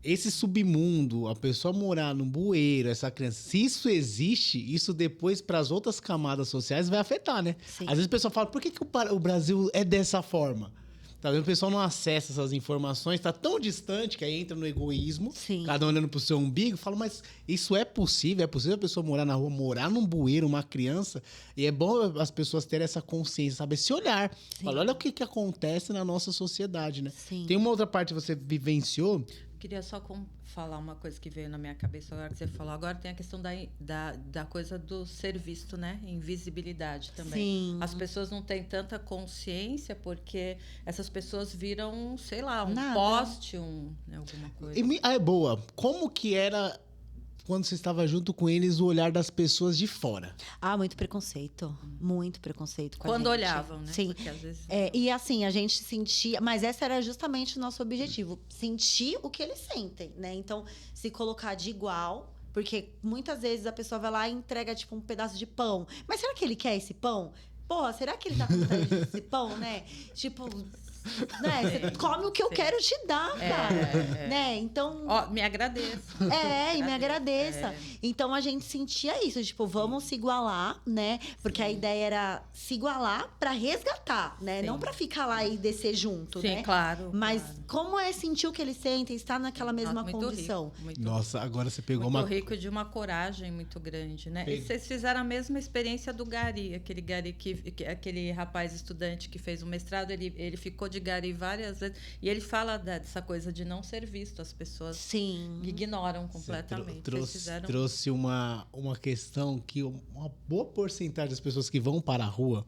esse submundo, a pessoa morar no bueiro, essa criança, se isso existe, isso depois para as outras camadas sociais vai afetar, né? Sim. Às vezes o pessoal fala, por que o Brasil é dessa forma? Tá vendo? O pessoal não acessa essas informações, tá tão distante que aí entra no egoísmo, Sim. cada um olhando pro seu umbigo, fala, mas isso é possível? É possível a pessoa morar na rua, morar num bueiro, uma criança? E é bom as pessoas terem essa consciência, saber se olhar. Fala, olha o que acontece na nossa sociedade, né? Sim. Tem uma outra parte que você vivenciou. Queria só falar uma coisa que veio na minha cabeça agora que você falou. Agora tem a questão da coisa do ser visto, né? Invisibilidade também. Sim. As pessoas não têm tanta consciência porque essas pessoas viram, sei lá, um Nada. poste, alguma coisa. É boa. Como que era quando você estava junto com eles o olhar das pessoas de fora? Muito preconceito. Muito preconceito com a Quando gente. olhavam, né? Sim. Porque às vezes... E assim, a gente sentia... Mas esse era justamente o nosso objetivo. Sentir o que eles sentem, né? Então, se colocar de igual... Porque muitas vezes a pessoa vai lá e entrega, tipo, um pedaço de pão. Mas será que ele quer esse pão? Pô, será que ele tá com vontade desse pão, né? Tipo... Né? Você come o que eu quero te dar, cara. Né? Então... me agradeça. E me agradeça. Então, a gente sentia isso. Tipo, vamos se igualar, né? Porque a ideia era se igualar pra resgatar, né? Sim. Não pra ficar lá e descer junto, Sim, né? claro. Mas claro. como é sentir o que eles sentem, estar naquela mesma Muito condição. Rico, muito Nossa, agora você pegou muito uma... rico de uma coragem muito grande, né? E vocês fizeram a mesma experiência do Gari, aquele Gari aquele rapaz estudante que fez o mestrado, ele ficou de Gari várias vezes e ele fala dessa coisa de não ser visto, as pessoas Sim. ignoram completamente. Trouxe uma questão que uma boa porcentagem das pessoas que vão para a rua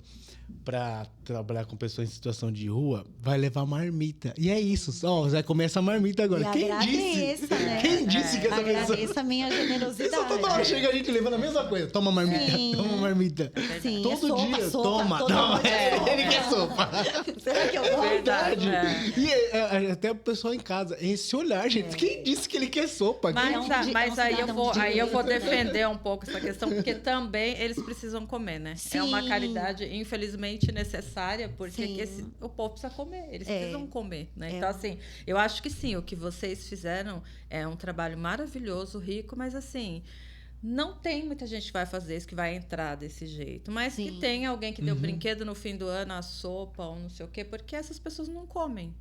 para trabalhar com pessoas em situação de rua vai levar marmita. E é isso. Já começa a marmita agora. E Quem agradeça, disse? né? Quem disse que essa Agradeça pessoa... a minha generosidade. Isso toda hora chega a gente levando a mesma coisa. Toma marmita, Sim. toma marmita. Sim, Todo sopa, dia, sopa, toma. toda Não, noite é sopa. ele quer sopa. Será que eu vou? Verdade. É. E até o pessoal em casa, esse olhar, gente. Quem disse que ele quer sopa? Mas aí eu cidadão vou de direito. defender um pouco essa questão, porque também eles precisam comer, né? Sim. É uma caridade, infelizmente, necessária, porque Sim. o povo precisa comer, eles precisam comer, né? É. Então, assim, eu acho que sim, o que vocês fizeram é um trabalho maravilhoso, rico, mas assim... Não tem muita gente que vai fazer isso, que vai entrar desse jeito. Mas Sim. que tem alguém que deu brinquedo no fim do ano, a sopa ou não sei o quê, porque essas pessoas não comem.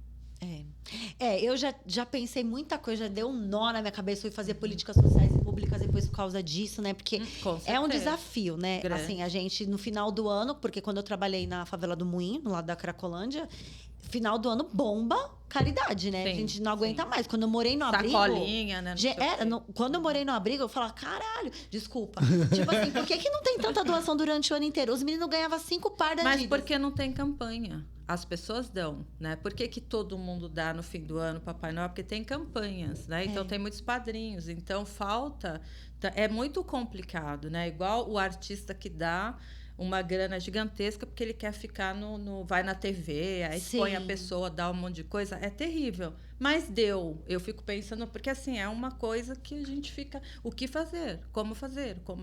Eu já pensei muita coisa, já deu um nó na minha cabeça, fui fazer políticas sociais e públicas depois por causa disso, né? Porque Com é um certeza. desafio, né? Grande. Assim, a gente, no final do ano, porque quando eu trabalhei na favela do Moinho, no lado da Cracolândia, final do ano bomba caridade, né? Sim, a gente não aguenta mais. Quando eu morei no abrigo... Sacolinha, né? Não sei o quê. Quando eu morei no abrigo, eu falava, caralho, desculpa. Tipo assim, por que não tem tanta doação durante o ano inteiro? Os meninos ganhavam 5 par da Mas Adidas. porque não tem campanha. As pessoas dão, né? Por que todo mundo dá no fim do ano, Papai Noel? Porque tem campanhas, né? Então, tem muitos padrinhos. Então, falta... É muito complicado, né? Igual o artista que dá uma grana gigantesca porque ele quer ficar vai na TV, aí expõe a pessoa, dá um monte de coisa. É terrível. Mas eu fico pensando, porque assim, é uma coisa que a gente fica, o que fazer, como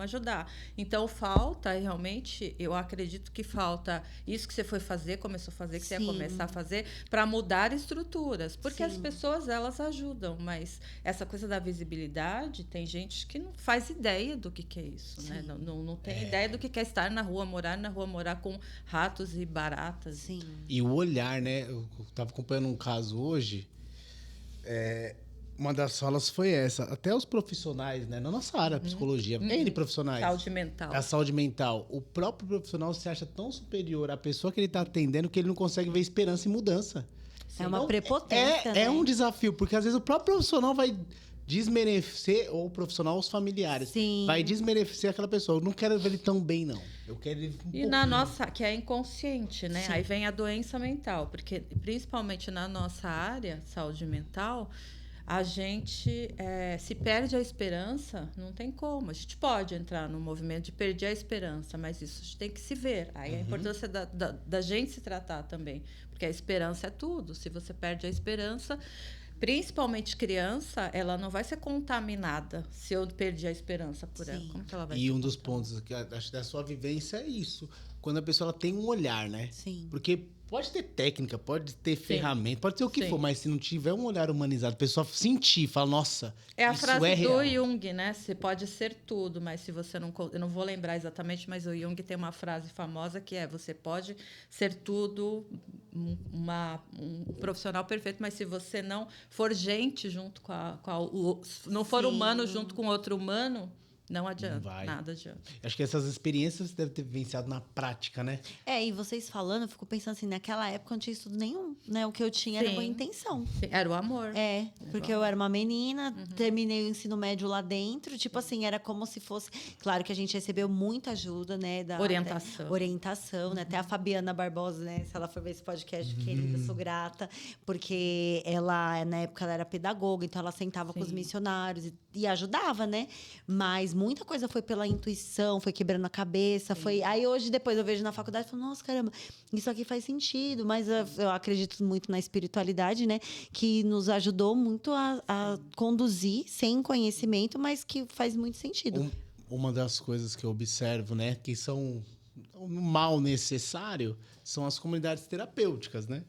ajudar. Então, falta realmente, eu acredito que falta isso que você foi fazer, começou a fazer, que você ia começar a fazer, para mudar estruturas. Porque as pessoas, elas ajudam, mas essa coisa da visibilidade, tem gente que não faz ideia do que é isso, né? Não tem ideia do que é estar na rua, morar com ratos e baratas. Sim. E o olhar, né? Eu estava acompanhando um caso hoje. Uma das falas foi essa. Até os profissionais, né? Na nossa área, psicologia, N profissionais. Saúde mental. A saúde mental. O próprio profissional se acha tão superior à pessoa que ele está atendendo que ele não consegue ver esperança e mudança. É uma prepotência, né? É um desafio, porque às vezes o próprio profissional vai desmerecer, ou o profissional, os familiares. Sim. Vai desmerecer aquela pessoa. Eu não quero ver ele tão bem, não. Eu quero ele E na nossa, que é inconsciente, né? Sim. Aí vem a doença mental, porque principalmente na nossa área, saúde mental, a gente se perde a esperança, não tem como. A gente pode entrar no movimento de perder a esperança, mas isso a gente tem que se ver. Aí a importância da gente se tratar também, porque a esperança é tudo. Se você perde a esperança, principalmente criança, ela não vai ser contaminada se eu perder a esperança por ela. Como que ela vai E um dos pontos que acho da sua vivência é isso. Quando a pessoa ela tem um olhar, né? Sim. Porque pode ter técnica, pode ter ferramenta, pode ter o que Sim. for, mas se não tiver um olhar humanizado, a pessoa sentir, fala, nossa, É a isso frase é do real. Jung, né? Você pode ser tudo, mas se você não... Eu não vou lembrar exatamente, mas o Jung tem uma frase famosa que é: você pode ser tudo, um profissional perfeito, mas se você não for gente junto não for humano junto com outro humano, não adianta. Não vai. Nada adianta. Acho que essas experiências você deve ter vivenciado na prática, né? E vocês falando, eu fico pensando assim, naquela época eu não tinha estudo nenhum, né? O que eu tinha era Sim. boa intenção. Era o amor. Porque eu era uma menina, terminei o ensino médio lá dentro, tipo assim, era como se fosse... Claro que a gente recebeu muita ajuda, né? Orientação, né? Até a Fabiana Barbosa, né? Se ela for ver esse podcast, querida, sou grata, porque ela, na época, ela era pedagoga, então ela sentava com os missionários e ajudava, né? Mas muita coisa foi pela intuição, foi quebrando a cabeça, foi... Aí hoje, depois eu vejo na faculdade e falo, nossa, caramba, isso aqui faz sentido, mas eu acredito muito na espiritualidade, né? Que nos ajudou muito a conduzir sem conhecimento, mas que faz muito sentido. Uma das coisas que eu observo, né, que são um mal necessário, são as comunidades terapêuticas, né?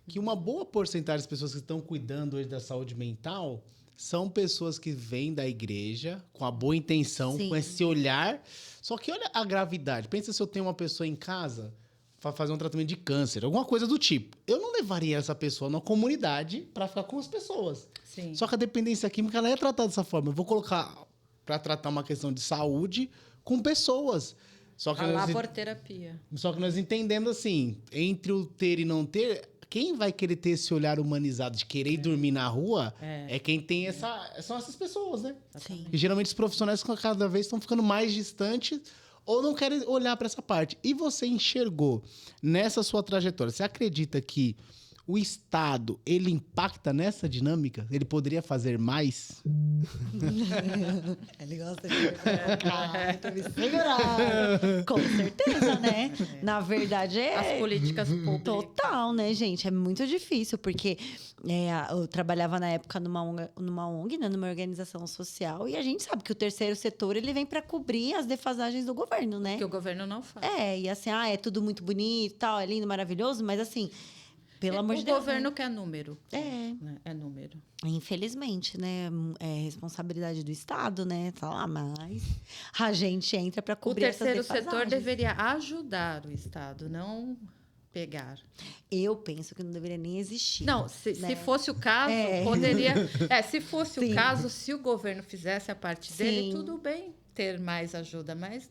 Que uma boa porcentagem das pessoas que estão cuidando hoje da saúde mental são pessoas que vêm da igreja com a boa intenção, Sim. com esse olhar. Só que olha a gravidade. Pensa se eu tenho uma pessoa em casa para fazer um tratamento de câncer, alguma coisa do tipo. Eu não levaria essa pessoa na comunidade para ficar com as pessoas. Sim. Só que a dependência química ela é tratada dessa forma. Eu vou colocar para tratar uma questão de saúde com pessoas. Só que A laborterapia. Só que nós entendemos assim, entre o ter e não ter, quem vai querer ter esse olhar humanizado de querer ir dormir na rua é quem tem são essas pessoas, né? Sim. E geralmente os profissionais cada vez estão ficando mais distantes ou não querem olhar para essa parte. E você enxergou nessa sua trajetória, você acredita que o Estado, ele impacta nessa dinâmica? Ele poderia fazer mais? Ele gosta de me segurar. Com certeza, né? Na verdade, As políticas públicas. Total, né, gente? É muito difícil, porque eu trabalhava na época numa ONG, né, numa organização social, e a gente sabe que o terceiro setor ele vem para cobrir as defasagens do governo, né? Que o governo não faz. E assim, é tudo muito bonito, tal, é lindo, maravilhoso, mas assim, pelo amor de Deus. O governo quer número. Né? É número. Infelizmente, né? É responsabilidade do Estado, né? Tá lá, mas a gente entra para cobrir essas O terceiro defasagens. setor deveria ajudar o Estado, não pegar. Eu penso que não deveria nem existir. Não, se fosse o caso, poderia... se fosse o caso, se o governo fizesse a parte dele, tudo bem ter mais ajuda, mas...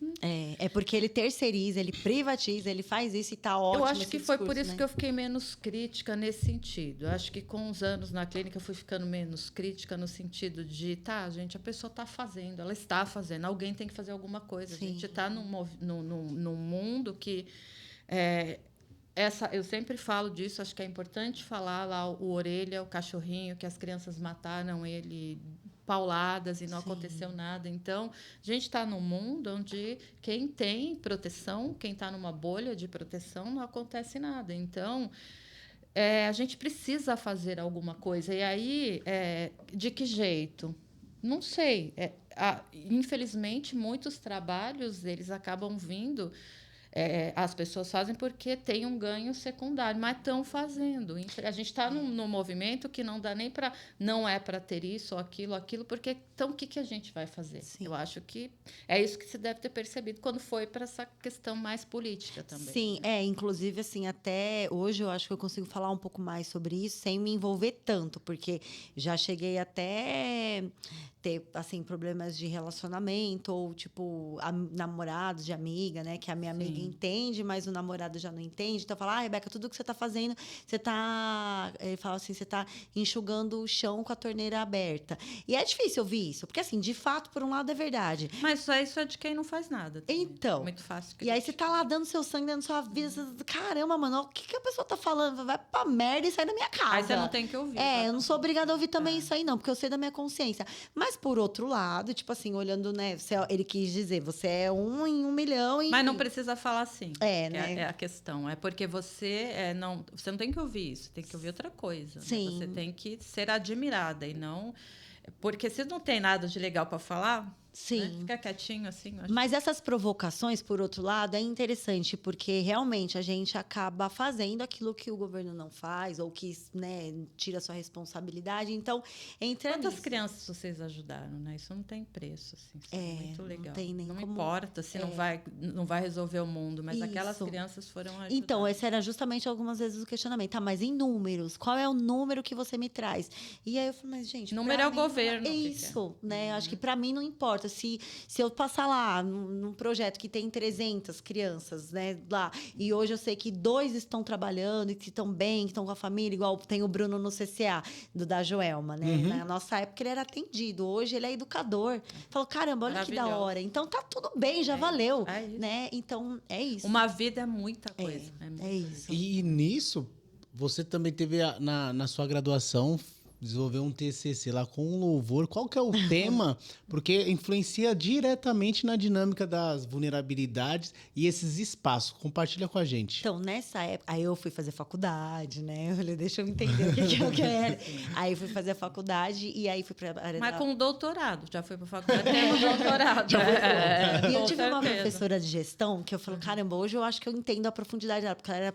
É porque ele terceiriza, ele privatiza, ele faz isso e tá ótimo. Eu acho que foi por isso, né? que eu fiquei menos crítica nesse sentido. Eu acho que com os anos na clínica eu fui ficando menos crítica no sentido de, gente, a pessoa está fazendo, ela está fazendo, alguém tem que fazer alguma coisa. A gente está num mundo que... eu sempre falo disso, acho que é importante falar lá o Orelha, o cachorrinho, que as crianças mataram ele pauladas e não aconteceu nada. Então, a gente está num mundo onde quem tem proteção, quem está numa bolha de proteção, não acontece nada. Então, a gente precisa fazer alguma coisa. E aí, de que jeito? Não sei. Infelizmente, muitos trabalhos eles acabam vindo. As pessoas fazem porque tem um ganho secundário, mas estão fazendo. A gente está num movimento que não dá nem para... Não é para ter isso ou aquilo, porque... Então, o que a gente vai fazer? Sim. Eu acho que é isso que você deve ter percebido quando foi para essa questão mais política também. Sim, inclusive, assim, até hoje eu acho que eu consigo falar um pouco mais sobre isso sem me envolver tanto, porque já cheguei até ter, assim, problemas de relacionamento ou, tipo, namorados de amiga, né? Que a minha amiga entende, mas o namorado já não entende. Então, fala, Rebeca, tudo que você está fazendo, você está... Ele fala assim, você está enxugando o chão com a torneira aberta. E é difícil ouvir isso, porque, assim, de fato, por um lado, é verdade. Mas isso é de quem não faz nada. Também. Então. É muito fácil. E aí você tá lá dando seu sangue, dando sua vida. Você, caramba, mano, o que a pessoa tá falando? Vai pra merda e sai da minha casa. Aí você não tem que ouvir. Eu não sou obrigada a ouvir também isso aí, não, porque eu sei da minha consciência. Mas, por outro lado, tipo assim, olhando, né? Ele quis dizer, você é 1 em 1 milhão. Enfim. Mas não precisa falar assim. Né? É a questão. É porque você não tem que ouvir isso, tem que ouvir outra coisa. Sim. Né? Você tem que ser admirada e não... Porque se não tem nada de legal para falar... Sim. Né? Fica quietinho assim. Mas essas provocações, por outro lado, é interessante, porque realmente a gente acaba fazendo aquilo que o governo não faz, ou que, né, tira a sua responsabilidade. Então, Quantas crianças vocês ajudaram, né? Isso não tem preço, assim. Isso é muito legal. Não tem nem não como... importa se não vai resolver o mundo, mas aquelas crianças foram ajudadas. Então, esse era justamente algumas vezes o questionamento. Tá, mas em números, qual é o número que você me traz? E aí eu falei, mas, gente... Número é o governo. É isso, né? Acho que para mim não importa. Se eu passar lá num projeto que tem 300 crianças, né, lá, e hoje eu sei que 2 estão trabalhando e que estão bem, que estão com a família, igual tem o Bruno no CCA, da Joelma, né? Na nossa época ele era atendido, hoje ele é educador. Falou, caramba, olha que da hora. Então tá tudo bem, já valeu, né? Então é isso. Uma vida é muita coisa. É isso. E nisso, você também teve na sua graduação... desenvolver um TCC lá com louvor. Qual que é o tema? Porque influencia diretamente na dinâmica das vulnerabilidades e esses espaços. Compartilha com a gente. Então, nessa época... Aí eu fui fazer faculdade, né? Eu falei, deixa eu entender o que eu quero. Aí fui fazer a faculdade e aí fui para a área Mas com doutorado. Já foi para a faculdade, temos doutorado. E eu tive uma professora de gestão que eu falei, caramba, hoje eu acho que eu entendo a profundidade dela, porque ela era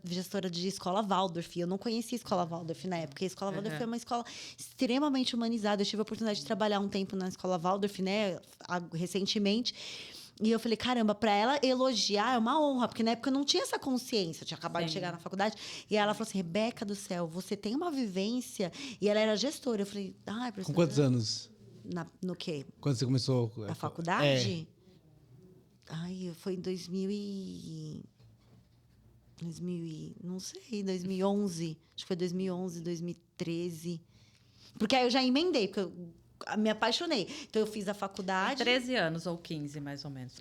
gestora de escola Waldorf. Eu não conhecia a escola Waldorf na época. A escola Waldorf é uma escola extremamente humanizada. Eu tive a oportunidade de trabalhar um tempo na escola Waldorf, né, recentemente. E eu falei, caramba, para ela elogiar é uma honra, porque na época eu não tinha essa consciência, eu tinha acabado de chegar na faculdade. E ela falou assim, Rebeca do céu, você tem uma vivência... E ela era gestora. Eu falei, professora... Com quantos anos? No quê? Quando você começou... A faculdade? Foi em 2011. Acho que foi 2011, 2013. Porque aí eu já emendei, porque eu me apaixonei. Então, eu fiz a faculdade... 13 anos ou 15, mais ou menos.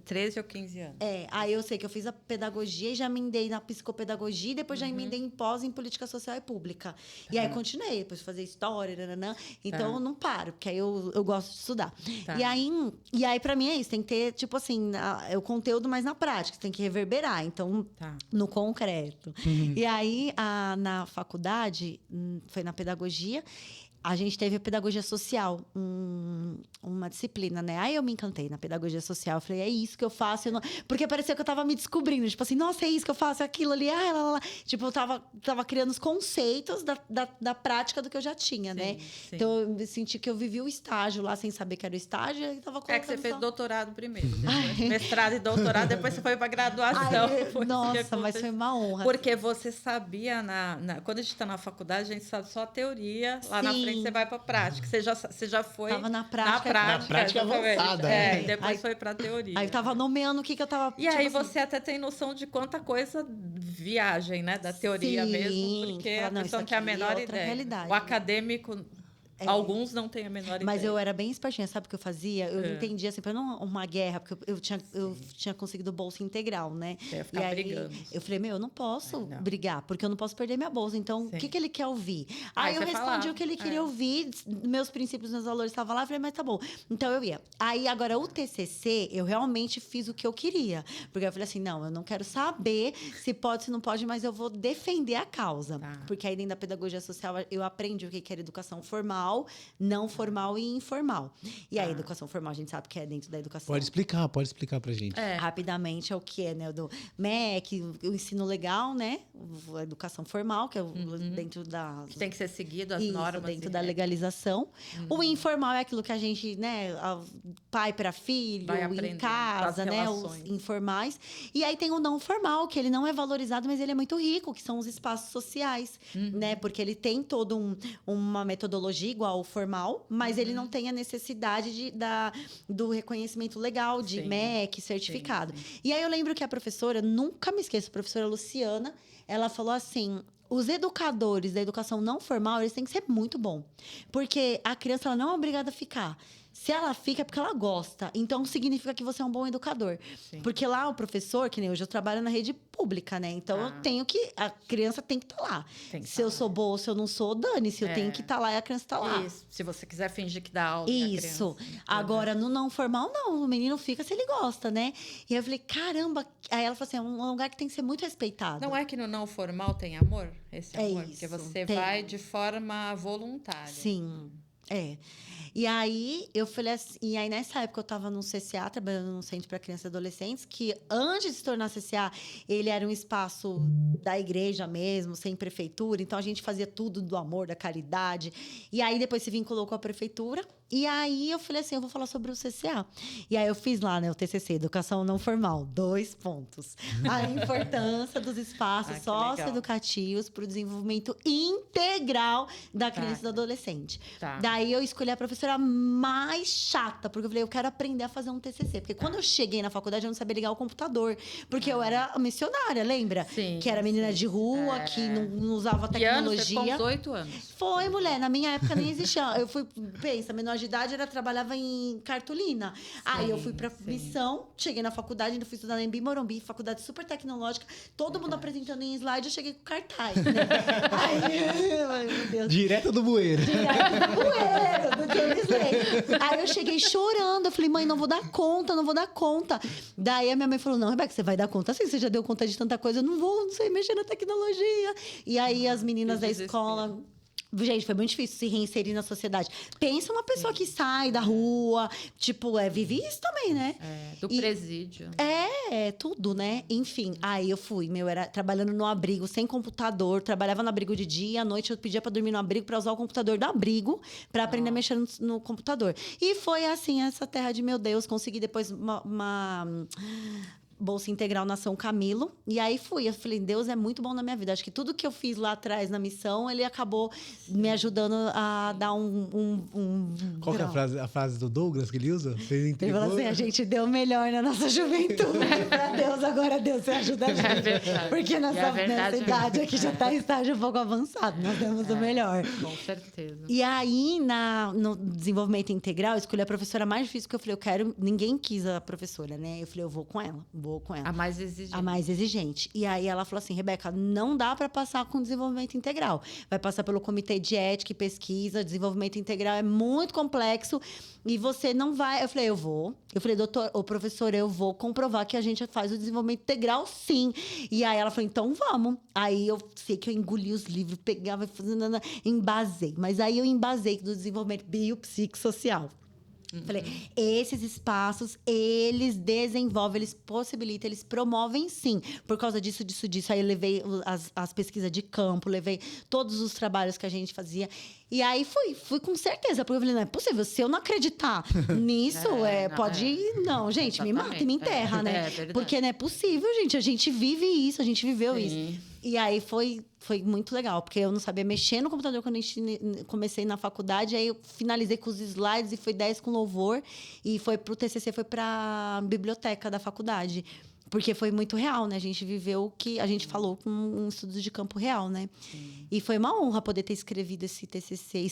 13 ou 15 anos. Aí eu sei que eu fiz a pedagogia e já emendei na psicopedagogia e depois já emendei em pós em política social e pública. E aí, continuei. Depois fazer história, nananã. Então, eu não paro, porque aí eu gosto de estudar. E aí, pra mim, é isso. Tem que ter, tipo assim, o conteúdo, mas na prática. Tem que reverberar. Então, no concreto. E aí, na faculdade, foi na pedagogia... A gente teve a pedagogia social, uma disciplina, né? Aí eu me encantei na pedagogia social. Eu falei, é isso que eu faço. Porque parecia que eu tava me descobrindo. Tipo assim, nossa, é isso que eu faço, é aquilo ali. Tipo, eu tava criando os conceitos da prática do que eu já tinha, né? Sim. Então, eu senti que eu vivi o estágio lá, sem saber que era o estágio. E tava que você fez doutorado primeiro. Mestrado e doutorado, depois você foi pra graduação. Nossa, mas foi uma honra. Porque você sabia, quando a gente tá na faculdade, a gente sabe só a teoria. Lá na frente, você vai para a prática. Você já foi tava na prática. Na prática avançada. Depois foi para a teoria. Aí tava nomeando o que eu tava... E aí você até tem noção de quanta coisa viagem, né? Da teoria mesmo. Porque a pessoa não tem a menor ideia. Realidade. O acadêmico Alguns não têm a menor ideia. Mas eu era bem espertinha, sabe o que eu fazia? Eu entendia, assim, pra não uma guerra, porque eu tinha conseguido bolsa integral, né? Você ia ficar brigando. Eu falei, eu não posso brigar, porque eu não posso perder minha bolsa. Então, o que ele quer ouvir? Aí eu respondi o que ele queria ouvir, meus princípios, meus valores estavam lá, eu falei, mas tá bom. Então, eu ia. Aí, agora, o TCC, eu realmente fiz o que eu queria. Porque eu falei assim, não, eu não quero saber se pode, se não pode, mas eu vou defender a causa. Porque aí, dentro da pedagogia social, eu aprendi o que era educação formal, não formal e informal. E a educação formal, a gente sabe que é dentro da educação. Pode explicar pra gente. Rapidamente, é o que é, né? Do MEC, o ensino legal, né? A educação formal, que é dentro da... Que tem que ser seguido as normas. Dentro da legalização. O informal é aquilo que a gente, né? Pai para filho, em casa, né? Os informais. E aí tem o não formal, que ele não é valorizado, mas ele é muito rico, que são os espaços sociais, né? Porque ele tem toda uma metodologia igual ao formal, mas ele não tem a necessidade do reconhecimento legal, de MEC, certificado. E aí eu lembro que a professora, nunca me esqueço, a professora Luciana, ela falou assim... Os educadores da educação não formal, eles têm que ser muito bons. Porque a criança ela não é obrigada a ficar. Se ela fica, é porque ela gosta. Então, significa que você é um bom educador. Sim. Porque lá, o professor, que nem hoje, eu trabalho na rede pública, né? Então, eu tenho que... A criança tem que estar lá. Se eu sou boa ou se eu não sou, dane-se. Eu tenho que estar lá e a criança está lá. Isso. Se você quiser fingir que dá aula. Isso. Agora, no não formal, não. O menino fica se ele gosta, né? E eu falei, caramba... Aí ela falou assim, é um lugar que tem que ser muito respeitado. Não é que no não formal tem amor? Esse amor? Isso, porque você vai de forma voluntária. Sim. E aí, eu falei assim... E aí, nessa época, eu estava no CCA, trabalhando no Centro para Crianças e Adolescentes, que antes de se tornar CCA, ele era um espaço da igreja mesmo, sem prefeitura. Então, a gente fazia tudo do amor, da caridade. E aí, depois se vinculou com a prefeitura. E aí, eu falei assim, eu vou falar sobre o CCA. E aí, eu fiz lá, né, o TCC, Educação Não Formal, 2 pontos. A importância dos espaços socioeducativos para o desenvolvimento integral da criança e do adolescente. Daí, eu escolhi a professora mais chata, porque eu falei, eu quero aprender a fazer um TCC. Porque quando eu cheguei na faculdade, eu não sabia ligar o computador. Porque eu era missionária, lembra? Sim. Que era menina de rua, que não usava tecnologia. Você ficou uns 8 anos. Foi, mulher. Na minha época nem existia. Eu fui, pensa, menor de idade, trabalhava em cartolina. Aí eu fui pra missão, cheguei na faculdade, ainda fui estudar em Morumbi, faculdade super tecnológica, todo mundo apresentando em slide, eu cheguei com cartaz, né? Ai, meu Deus. Direto do bueiro. Direto do bueiro, do James Lay. Aí eu cheguei chorando, eu falei, mãe, não vou dar conta, não vou dar conta. Daí a minha mãe falou, não, Rebeca, você vai dar conta assim, você já deu conta de tanta coisa, eu não sei mexer na tecnologia. E aí as meninas da escola... Gente, foi muito difícil se reinserir na sociedade. Pensa uma pessoa que sai da rua, tipo, vive isso também, né? Do presídio. Tudo, né? Enfim, aí eu fui, era trabalhando no abrigo, sem computador, trabalhava no abrigo de dia, à noite eu pedia pra dormir no abrigo, pra usar o computador do abrigo, pra aprender a mexer no computador. E foi assim, essa terra de meu Deus, consegui depois uma bolsa integral na São Camilo. E aí fui. Eu falei, Deus é muito bom na minha vida. Acho que tudo que eu fiz lá atrás na missão, ele acabou me ajudando a dar Qual que é a frase do Douglas que ele usa? Você entregou? Ele falou assim, a gente deu o melhor na nossa juventude. Pra Deus, agora Deus, você ajuda a gente. É verdade. Porque nessa idade aqui já está em estágio um pouco avançado. Nós demos o melhor. Com certeza. E aí, no desenvolvimento integral, eu escolhi a professora mais difícil, que eu falei, ninguém quis a professora, né? Eu falei, eu vou com ela. A mais exigente. A mais exigente. E aí ela falou assim, Rebeca, não dá para passar com desenvolvimento integral. Vai passar pelo comitê de ética e pesquisa, desenvolvimento integral é muito complexo e você não vai... Eu falei, eu vou. Eu falei, professor, eu vou comprovar que a gente faz o desenvolvimento integral, sim. E aí ela falou, então vamos. Aí eu sei que eu engoli os livros, pegava, embasei. Mas aí eu embasei do desenvolvimento biopsicossocial. Falei, esses espaços, eles desenvolvem, eles possibilitam, eles promovem sim. Por causa disso. Aí eu levei as pesquisas de campo, levei todos os trabalhos que a gente fazia. E aí fui com certeza, porque eu falei, não é possível, se eu não acreditar nisso, não, gente, exatamente. Me mata e me enterra, né? Porque não é possível, gente, a gente vive isso, a gente viveu isso. E aí foi muito legal, porque eu não sabia mexer no computador quando comecei na faculdade, aí eu finalizei com os slides e foi 10 com louvor, e foi pro TCC, foi pra biblioteca da faculdade. Porque foi muito real, né? A gente viveu o que a gente falou com um estudo de campo real, né? E foi uma honra poder ter escrito esse TCC,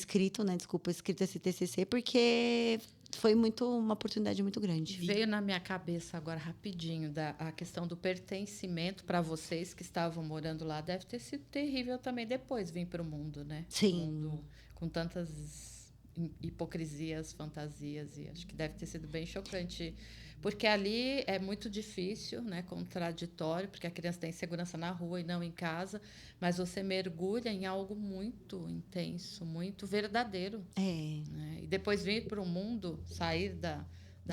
porque foi uma oportunidade muito grande. Veio na minha cabeça agora, rapidinho, a questão do pertencimento para vocês que estavam morando lá. Deve ter sido terrível também depois vir para o mundo, né? Sim. Um mundo com tantas hipocrisias, fantasias, e acho que deve ter sido bem chocante. Porque ali é muito difícil, né? Contraditório, porque a criança tem segurança na rua e não em casa, mas você mergulha em algo muito intenso, muito verdadeiro. Né? E depois vir para o mundo, sair da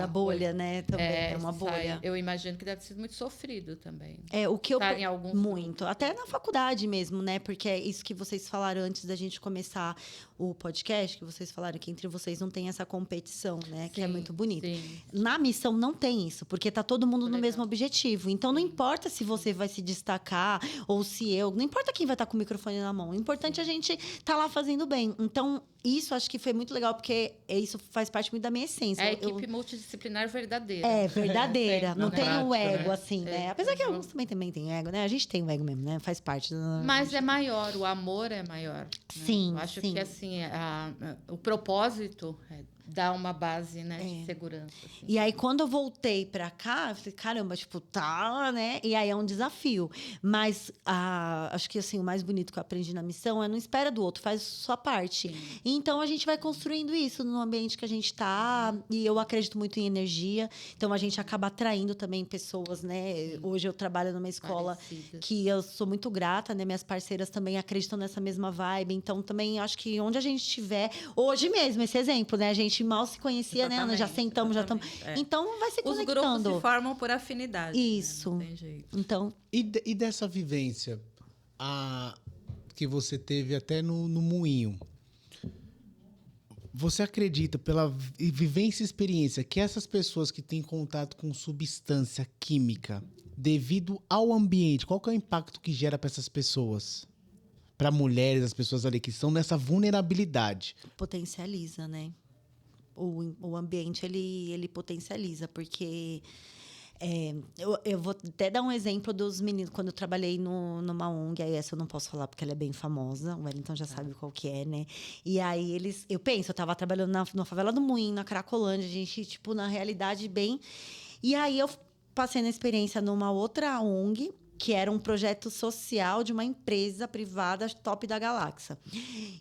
bolha, né? Também é uma bolha. Eu imagino que deve ser muito sofrido também. O que eu em alguns muito, até na faculdade mesmo, né? Porque é isso que vocês falaram antes da gente começar o podcast, que vocês falaram que entre vocês não tem essa competição, né? Sim, que é muito bonito. Sim. Na missão não tem isso, porque tá todo mundo no mesmo objetivo. Então não importa se você vai se destacar ou se não importa quem vai estar com o microfone na mão. O importante é a gente estar lá fazendo bem. Então isso acho que foi muito legal, porque isso faz parte muito da minha essência. É a equipe multidisciplinar verdadeira. Verdadeira. Não tem o ego, né? assim, né? Apesar que alguns também tem ego, né? A gente tem o ego mesmo, né? Faz parte. Mas é maior, o amor é maior. Né? Sim, Eu acho sim. que, assim, o propósito dá uma base, né, de segurança. Assim. E aí, quando eu voltei pra cá, eu falei, caramba, né? E aí é um desafio. Mas acho que, assim, o mais bonito que eu aprendi na missão é não espera do outro, faz sua parte. E então, a gente vai construindo isso no ambiente que a gente tá. E eu acredito muito em energia. Então, a gente acaba atraindo também pessoas, né? Hoje eu trabalho numa escola Parecidas. que eu sou muito grata, né? Minhas parceiras também acreditam nessa mesma vibe. Então, também acho que onde a gente estiver... Hoje mesmo, esse exemplo, né? A gente mal se conhecia, né, Ana? Já sentamos, já estamos... Então, vai se conectando. Os grupos se formam por afinidade. Isso. Né? Não tem jeito. Então... E dessa vivência que você teve até no Moinho, você acredita, pela vivência e experiência, que essas pessoas que têm contato com substância química, devido ao ambiente, qual que é o impacto que gera para essas pessoas? Para mulheres, as pessoas ali que estão nessa vulnerabilidade. Potencializa, né? O ambiente, ele potencializa, porque... eu vou até dar um exemplo dos meninos. Quando eu trabalhei numa ONG, aí essa eu não posso falar porque ela é bem famosa, o Wellington já sabe qual que é, né? E aí eu tava trabalhando na favela do Moinho, na Cracolândia, a gente, na realidade, bem... E aí eu passei na experiência numa outra ONG, que era um projeto social de uma empresa privada top da galáxia.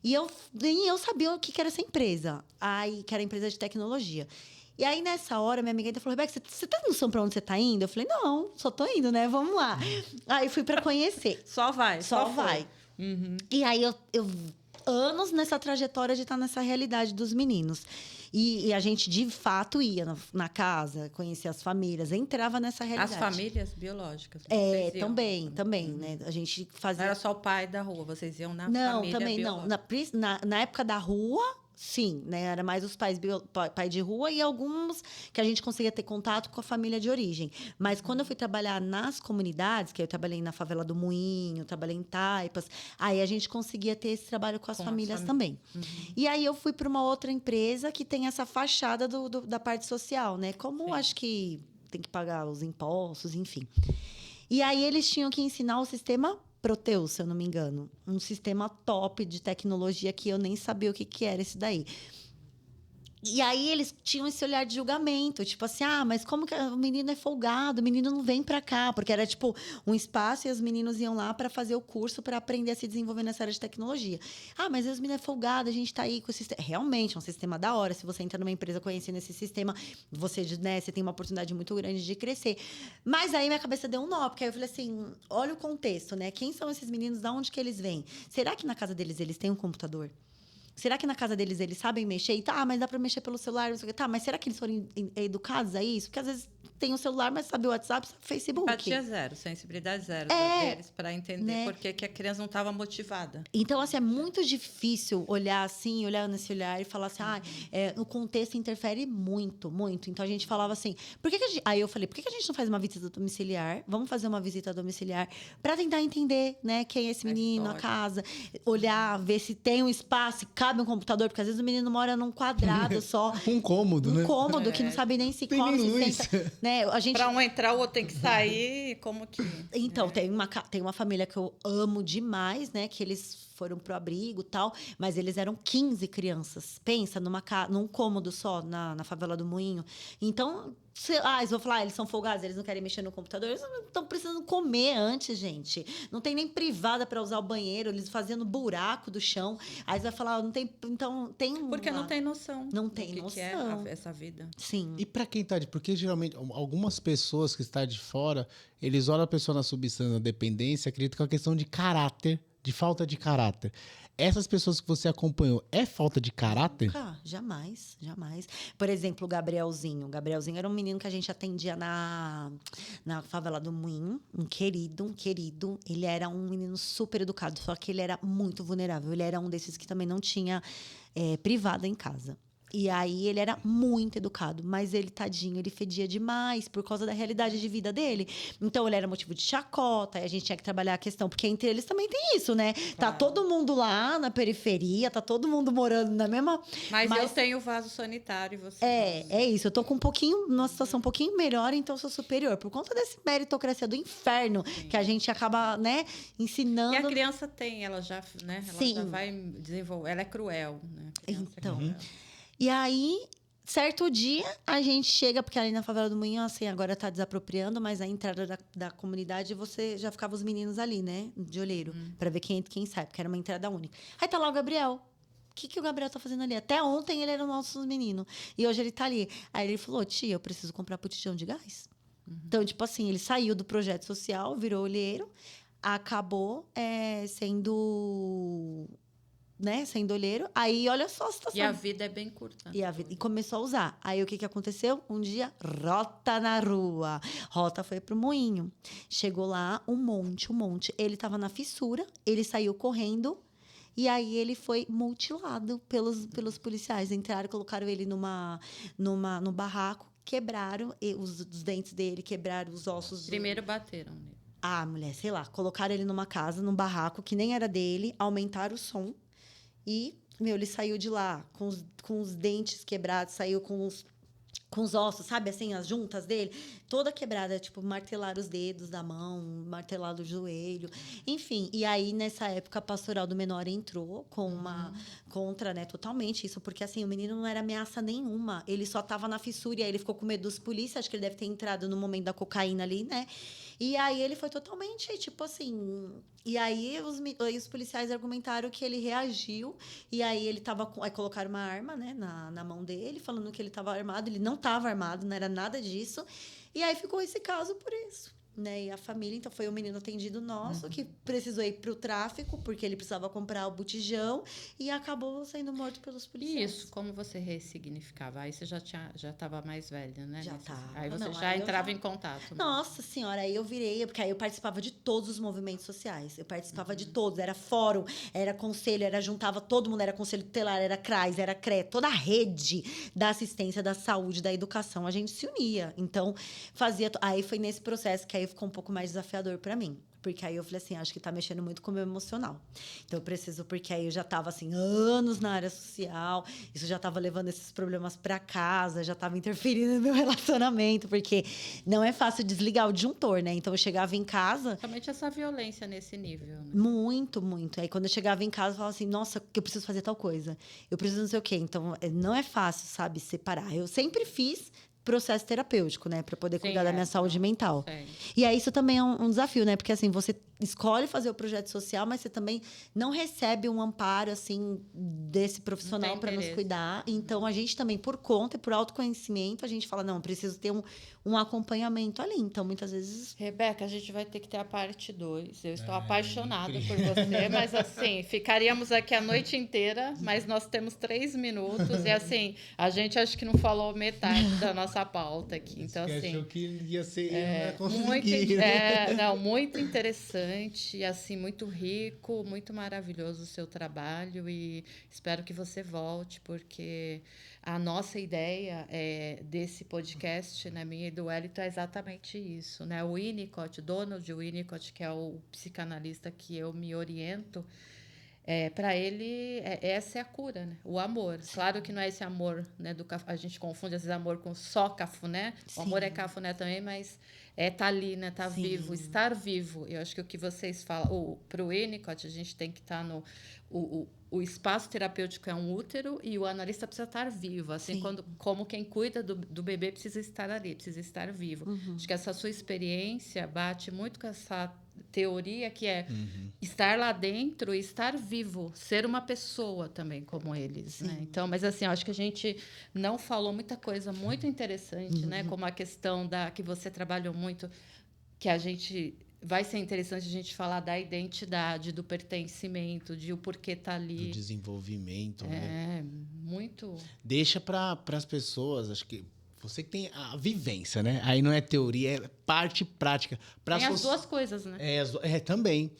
E nem eu sabia o que era essa empresa, que era empresa de tecnologia. E aí, nessa hora, minha amiga ainda falou, Rebeca, você tem noção pra onde você tá indo? Eu falei, não, só tô indo, né? Vamos lá. Aí, fui pra conhecer. Só vai. Só vai. Uhum. E aí, eu anos nessa trajetória de estar nessa realidade dos meninos. E a gente, de fato, ia na casa, conhecia as famílias, entrava nessa realidade. As famílias biológicas. Também, né? A gente fazia... Não era só o pai da rua, vocês iam na não, família também biológica. não. Na época da rua, sim, né? Era mais os pai de rua e alguns que a gente conseguia ter contato com a família de origem. Mas quando eu fui trabalhar nas comunidades, que eu trabalhei na favela do Moinho, trabalhei em Taipas, aí a gente conseguia ter esse trabalho com as famílias também. Uhum. E aí eu fui para uma outra empresa que tem essa fachada da parte social, né? Como acho que tem que pagar os impostos, enfim. E aí eles tinham que ensinar o sistema Proteus, se eu não me engano. Um sistema top de tecnologia que eu nem sabia o que era esse daí. E aí eles tinham esse olhar de julgamento, tipo assim, mas como que o menino é folgado, o menino não vem pra cá, porque era tipo um espaço e os meninos iam lá para fazer o curso para aprender a se desenvolver nessa área de tecnologia. Mas os meninos é folgado, a gente tá aí com o sistema. Realmente é um sistema da hora. Se você entra numa empresa conhecendo esse sistema, você tem uma oportunidade muito grande de crescer. Mas aí minha cabeça deu um nó, porque aí eu falei assim, olha o contexto, né? Quem são esses meninos? De onde que eles vêm? Será que na casa deles eles têm um computador? Será que na casa deles eles sabem mexer? E mas dá para mexer pelo celular, não sei o quê. Mas será que eles foram educados a isso? Porque às vezes tem o celular, mas sabe o WhatsApp, sabe o Facebook. Empatia zero, sensibilidade zero deles para entender, né? Por que a criança não estava motivada. Então, assim, é muito difícil olhar nesse olhar e falar assim, o contexto interfere muito, muito. Então, a gente falava assim, aí eu falei, por que a gente não faz uma visita domiciliar? Vamos fazer uma visita domiciliar para tentar entender, né, quem é esse menino, a casa, olhar, ver se tem um espaço, sabe um computador, porque às vezes o menino mora num quadrado só. Um cômodo, né? Um cômodo que não sabe nem se Tem come, nem se luz. senta. Né? A gente... Para um entrar, o outro tem que sair. Como que. Então, tem uma família que eu amo demais, né? Que eles foram pro abrigo e tal, mas eles eram 15 crianças. Pensa, num cômodo só, na favela do Moinho. Então, eles vão falar, eles são folgados, eles não querem mexer no computador, eles não estão precisando comer antes, gente. Não tem nem privada para usar o banheiro, eles fazendo buraco do chão. Aí você vai falar, não tem. Então, tem Porque não tem noção. Não tem do que é noção. essa vida. Sim. E pra quem tá porque geralmente algumas pessoas que estão de fora, eles olham a pessoa na substância, na dependência, acreditam que é uma questão de caráter, de falta de caráter. Essas pessoas que você acompanhou, é falta de caráter? Nunca, jamais. Por exemplo, o Gabrielzinho. O Gabrielzinho era um menino que a gente atendia na favela do Moinho. Um querido. Ele era um menino super educado, só que ele era muito vulnerável. Ele era um desses que também não tinha privada em casa. E aí ele era muito educado, mas ele, tadinho, ele fedia demais por causa da realidade de vida dele. Então ele era motivo de chacota, e a gente tinha que trabalhar a questão, porque entre eles também tem isso, né? Tá todo mundo lá na periferia, tá todo mundo morando na mesma... Mas eu tenho vaso sanitário e você... É isso. Eu tô com numa situação um pouquinho melhor, então eu sou superior. Por conta desse meritocracia do inferno, que a gente acaba, né, ensinando... E a criança tem, ela já, né? Ela Sim. já vai desenvolver. Ela é cruel, né? Então... cruel. E aí, certo dia, a gente chega, porque ali na favela do Moinho, assim, agora tá desapropriando, mas a entrada da comunidade, você já ficava os meninos ali, né? De olheiro, pra ver quem entra e quem sai, porque era uma entrada única. Aí tá lá o Gabriel. O que o Gabriel tá fazendo ali? Até ontem ele era o nosso menino. E hoje ele tá ali. Aí ele falou, tia, eu preciso comprar botijão de gás. Então, tipo assim, ele saiu do projeto social, virou olheiro, acabou sendo olheiro. Aí, olha só a situação. E a vida é bem curta. E começou a usar. Aí, o que aconteceu? Um dia, rota na rua. Rota foi pro Moinho. Chegou lá, um monte. Ele tava na fissura, ele saiu correndo. E aí, ele foi mutilado pelos policiais. Entraram, colocaram ele no barraco, quebraram os dentes dele, quebraram os ossos. Primeiro bateram nele. Ah, mulher, sei lá. Colocaram ele numa casa, num barraco, que nem era dele. Aumentaram o som. E, ele saiu de lá com os dentes quebrados, saiu com os ossos, sabe assim, as juntas dele, toda quebrada, tipo, martelar os dedos da mão, martelar o joelho, enfim. E aí, nessa época, a pastoral do menor entrou com uma contra, né, totalmente isso, porque assim, o menino não era ameaça nenhuma, ele só tava na fissura, e aí ele ficou com medo dos polícias, acho que ele deve ter entrado no momento da cocaína ali, né? E aí ele foi totalmente, tipo assim... E aí os policiais argumentaram que ele reagiu, e aí ele tava... Aí colocaram uma arma, né, na mão dele, falando que ele estava armado. Ele não estava armado, não era nada disso. E aí ficou esse caso por isso. Né? E a família, então, foi um menino atendido nosso que precisou ir para o tráfico, porque ele precisava comprar o botijão, e acabou sendo morto pelos policiais. Isso, como você ressignificava? Aí você já estava mais velha, né? Já estava. Aí você já entrava em contato. Nossa senhora, aí eu virei, porque aí eu participava de todos os movimentos sociais. Eu participava de todos, era fórum, era conselho, juntava todo mundo, era conselho tutelar, era CRAS, era CRE, toda a rede da assistência, da saúde, da educação, a gente se unia. Então, aí foi nesse processo que aí ficou um pouco mais desafiador para mim. Porque aí eu falei assim, acho que tá mexendo muito com o meu emocional. Então eu preciso, porque aí eu já tava assim, anos na área social, isso já tava levando esses problemas para casa, já tava interferindo no meu relacionamento, porque não é fácil desligar o disjuntor, né? Então eu chegava em casa... Somente essa violência nesse nível, né? Muito. Aí quando eu chegava em casa, eu falava assim, nossa, eu preciso fazer tal coisa. Eu preciso não sei o quê. Então não é fácil, sabe, separar. Eu sempre fiz processo terapêutico, né? Para poder cuidar da minha saúde mental. E aí isso também é um desafio, né? Porque assim, você escolhe fazer o projeto social, mas você também não recebe um amparo, assim, desse profissional para nos cuidar. Então, a gente também, por conta e por autoconhecimento, a gente fala, não, preciso ter um acompanhamento ali. Então, muitas vezes... Rebeca, a gente vai ter que ter a parte 2. Eu estou apaixonada por você, mas assim, ficaríamos aqui a noite inteira, mas nós temos 3 minutos e assim, a gente acho que não falou metade da nossa pauta aqui. Então, assim... achou que ia ser... muito interessante, assim, muito rico, muito maravilhoso o seu trabalho e espero que você volte, porque a nossa ideia desse podcast, né, minha e do Wellington, é exatamente isso, né? O Winnicott, Donald Winnicott, que é o psicanalista que eu me oriento, Para ele, essa é a cura, né? O amor. Claro que não é esse amor, né? A gente confunde às vezes amor com só cafuné. O amor é cafuné também, mas tá ali, né? Tá vivo, estar vivo. Eu acho que o que vocês falam, para o Winnicott, a gente tem que estar no... O espaço terapêutico é um útero e o analista precisa estar vivo. Assim, como quem cuida do bebê precisa estar ali, precisa estar vivo. Acho que essa sua experiência bate muito com essa teoria que é estar lá dentro e estar vivo, ser uma pessoa também como eles, né? Então, mas assim, eu acho que a gente não falou muita coisa muito interessante, né? Como a questão que você trabalhou muito, que a gente vai ser interessante a gente falar da identidade, do pertencimento, de o porquê tá ali, do desenvolvimento, né? Muito. Deixa para as pessoas, acho que você que tem a vivência, né? Aí não é teoria, é parte prática. Tem as duas coisas, né? Também.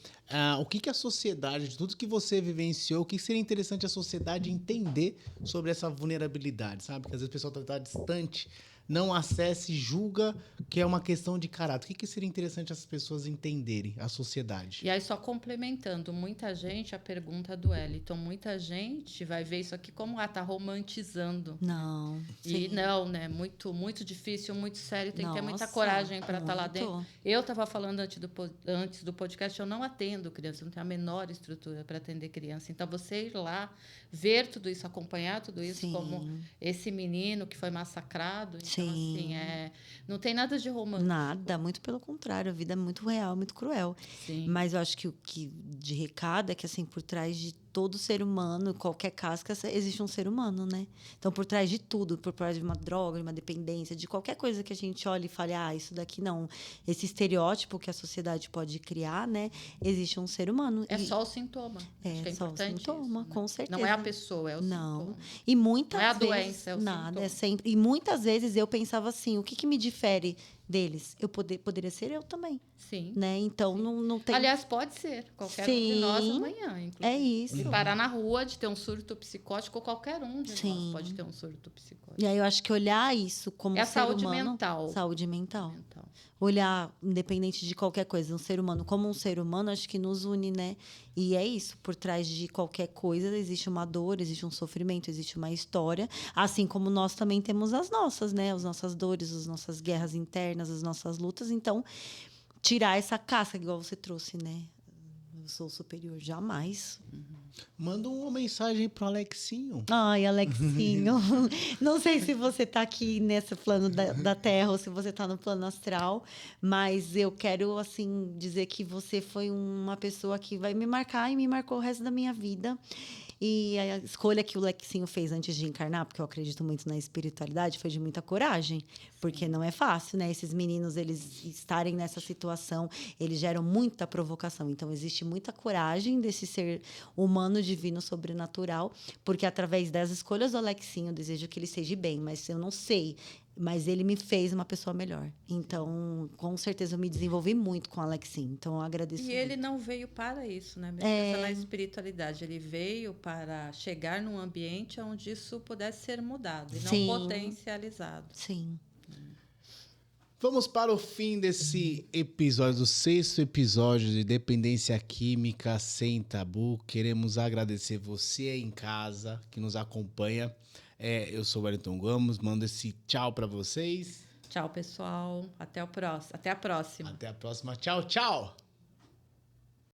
O que a sociedade, de tudo que você vivenciou, o que seria interessante a sociedade entender sobre essa vulnerabilidade, sabe? Porque às vezes o pessoal está distante, não acessa e julga que é uma questão de caráter. O que seria interessante as pessoas entenderem, a sociedade? E aí, só complementando, muita gente, a pergunta do Wellington, muita gente vai ver isso aqui como, tá romantizando. Não. E não, né? Muito, muito difícil, muito sério, tem que ter muita coragem para estar lá dentro. Eu estava falando antes do podcast, eu não atendo criança, eu não tenho a menor estrutura para atender criança. Então, você ir lá, ver tudo isso, acompanhar tudo isso, como esse menino que foi massacrado. Então, assim, não tem nada de romântico. Nada, muito pelo contrário. A vida é muito real, muito cruel. Sim. Mas eu acho que o que de recado é que, assim, por trás de todo ser humano, qualquer casca, existe um ser humano, né? Então, por trás de tudo, por trás de uma droga, de uma dependência, de qualquer coisa que a gente olhe e fale, isso daqui não. Esse estereótipo que a sociedade pode criar, né? Existe um ser humano. Só o sintoma. Acho que é só importante o sintoma, isso, né? com certeza. Não é a pessoa, é o sintoma. E muitas não é a vezes, doença, é o nada, sintoma. é sempre. E muitas vezes eu pensava assim, o que me difere deles? Poderia ser eu também. Sim. Né? Então, não tem... Aliás, pode ser. Qualquer um de nós amanhã, inclusive. É isso. E parar na rua de ter um surto psicótico, qualquer um de nós pode ter um surto psicótico. E aí eu acho que olhar isso como ser saúde humano... mental. Saúde mental. Olhar, independente de qualquer coisa, um ser humano como um ser humano, acho que nos une, né? E é isso. Por trás de qualquer coisa existe uma dor, existe um sofrimento, existe uma história. Assim como nós também temos as nossas, né? As nossas dores, as nossas guerras internas, as nossas lutas. Então, tirar essa casca, igual você trouxe, né? Eu sou superior, jamais. Manda uma mensagem pro Alexinho. Ai, Alexinho. Não sei se você tá aqui nesse plano da Terra ou se você tá no plano astral, mas eu quero, assim, dizer que você foi uma pessoa que vai me marcar e me marcou o resto da minha vida. E a escolha que o Alexinho fez antes de encarnar, porque eu acredito muito na espiritualidade, foi de muita coragem. Porque não é fácil, né? Esses meninos, eles estarem nessa situação, eles geram muita provocação. Então, existe muita coragem desse ser humano, divino, sobrenatural, porque através das escolhas do Alexinho, eu desejo que ele seja bem, mas eu não sei. Mas ele me fez uma pessoa melhor. Então, com certeza, eu me desenvolvi muito com o Alexinho. Então, eu agradeço muito. Ele não veio para isso, né? Mesmo na espiritualidade. Ele veio para chegar num ambiente onde isso pudesse ser mudado e não potencializado. Sim. Vamos para o fim desse episódio, do 6º episódio de Dependência Química Sem Tabu. Queremos agradecer você aí em casa que nos acompanha. Eu sou o Wellington Gomes, mando esse tchau para vocês. Tchau, pessoal. Até a próxima. Até a próxima. Tchau, tchau.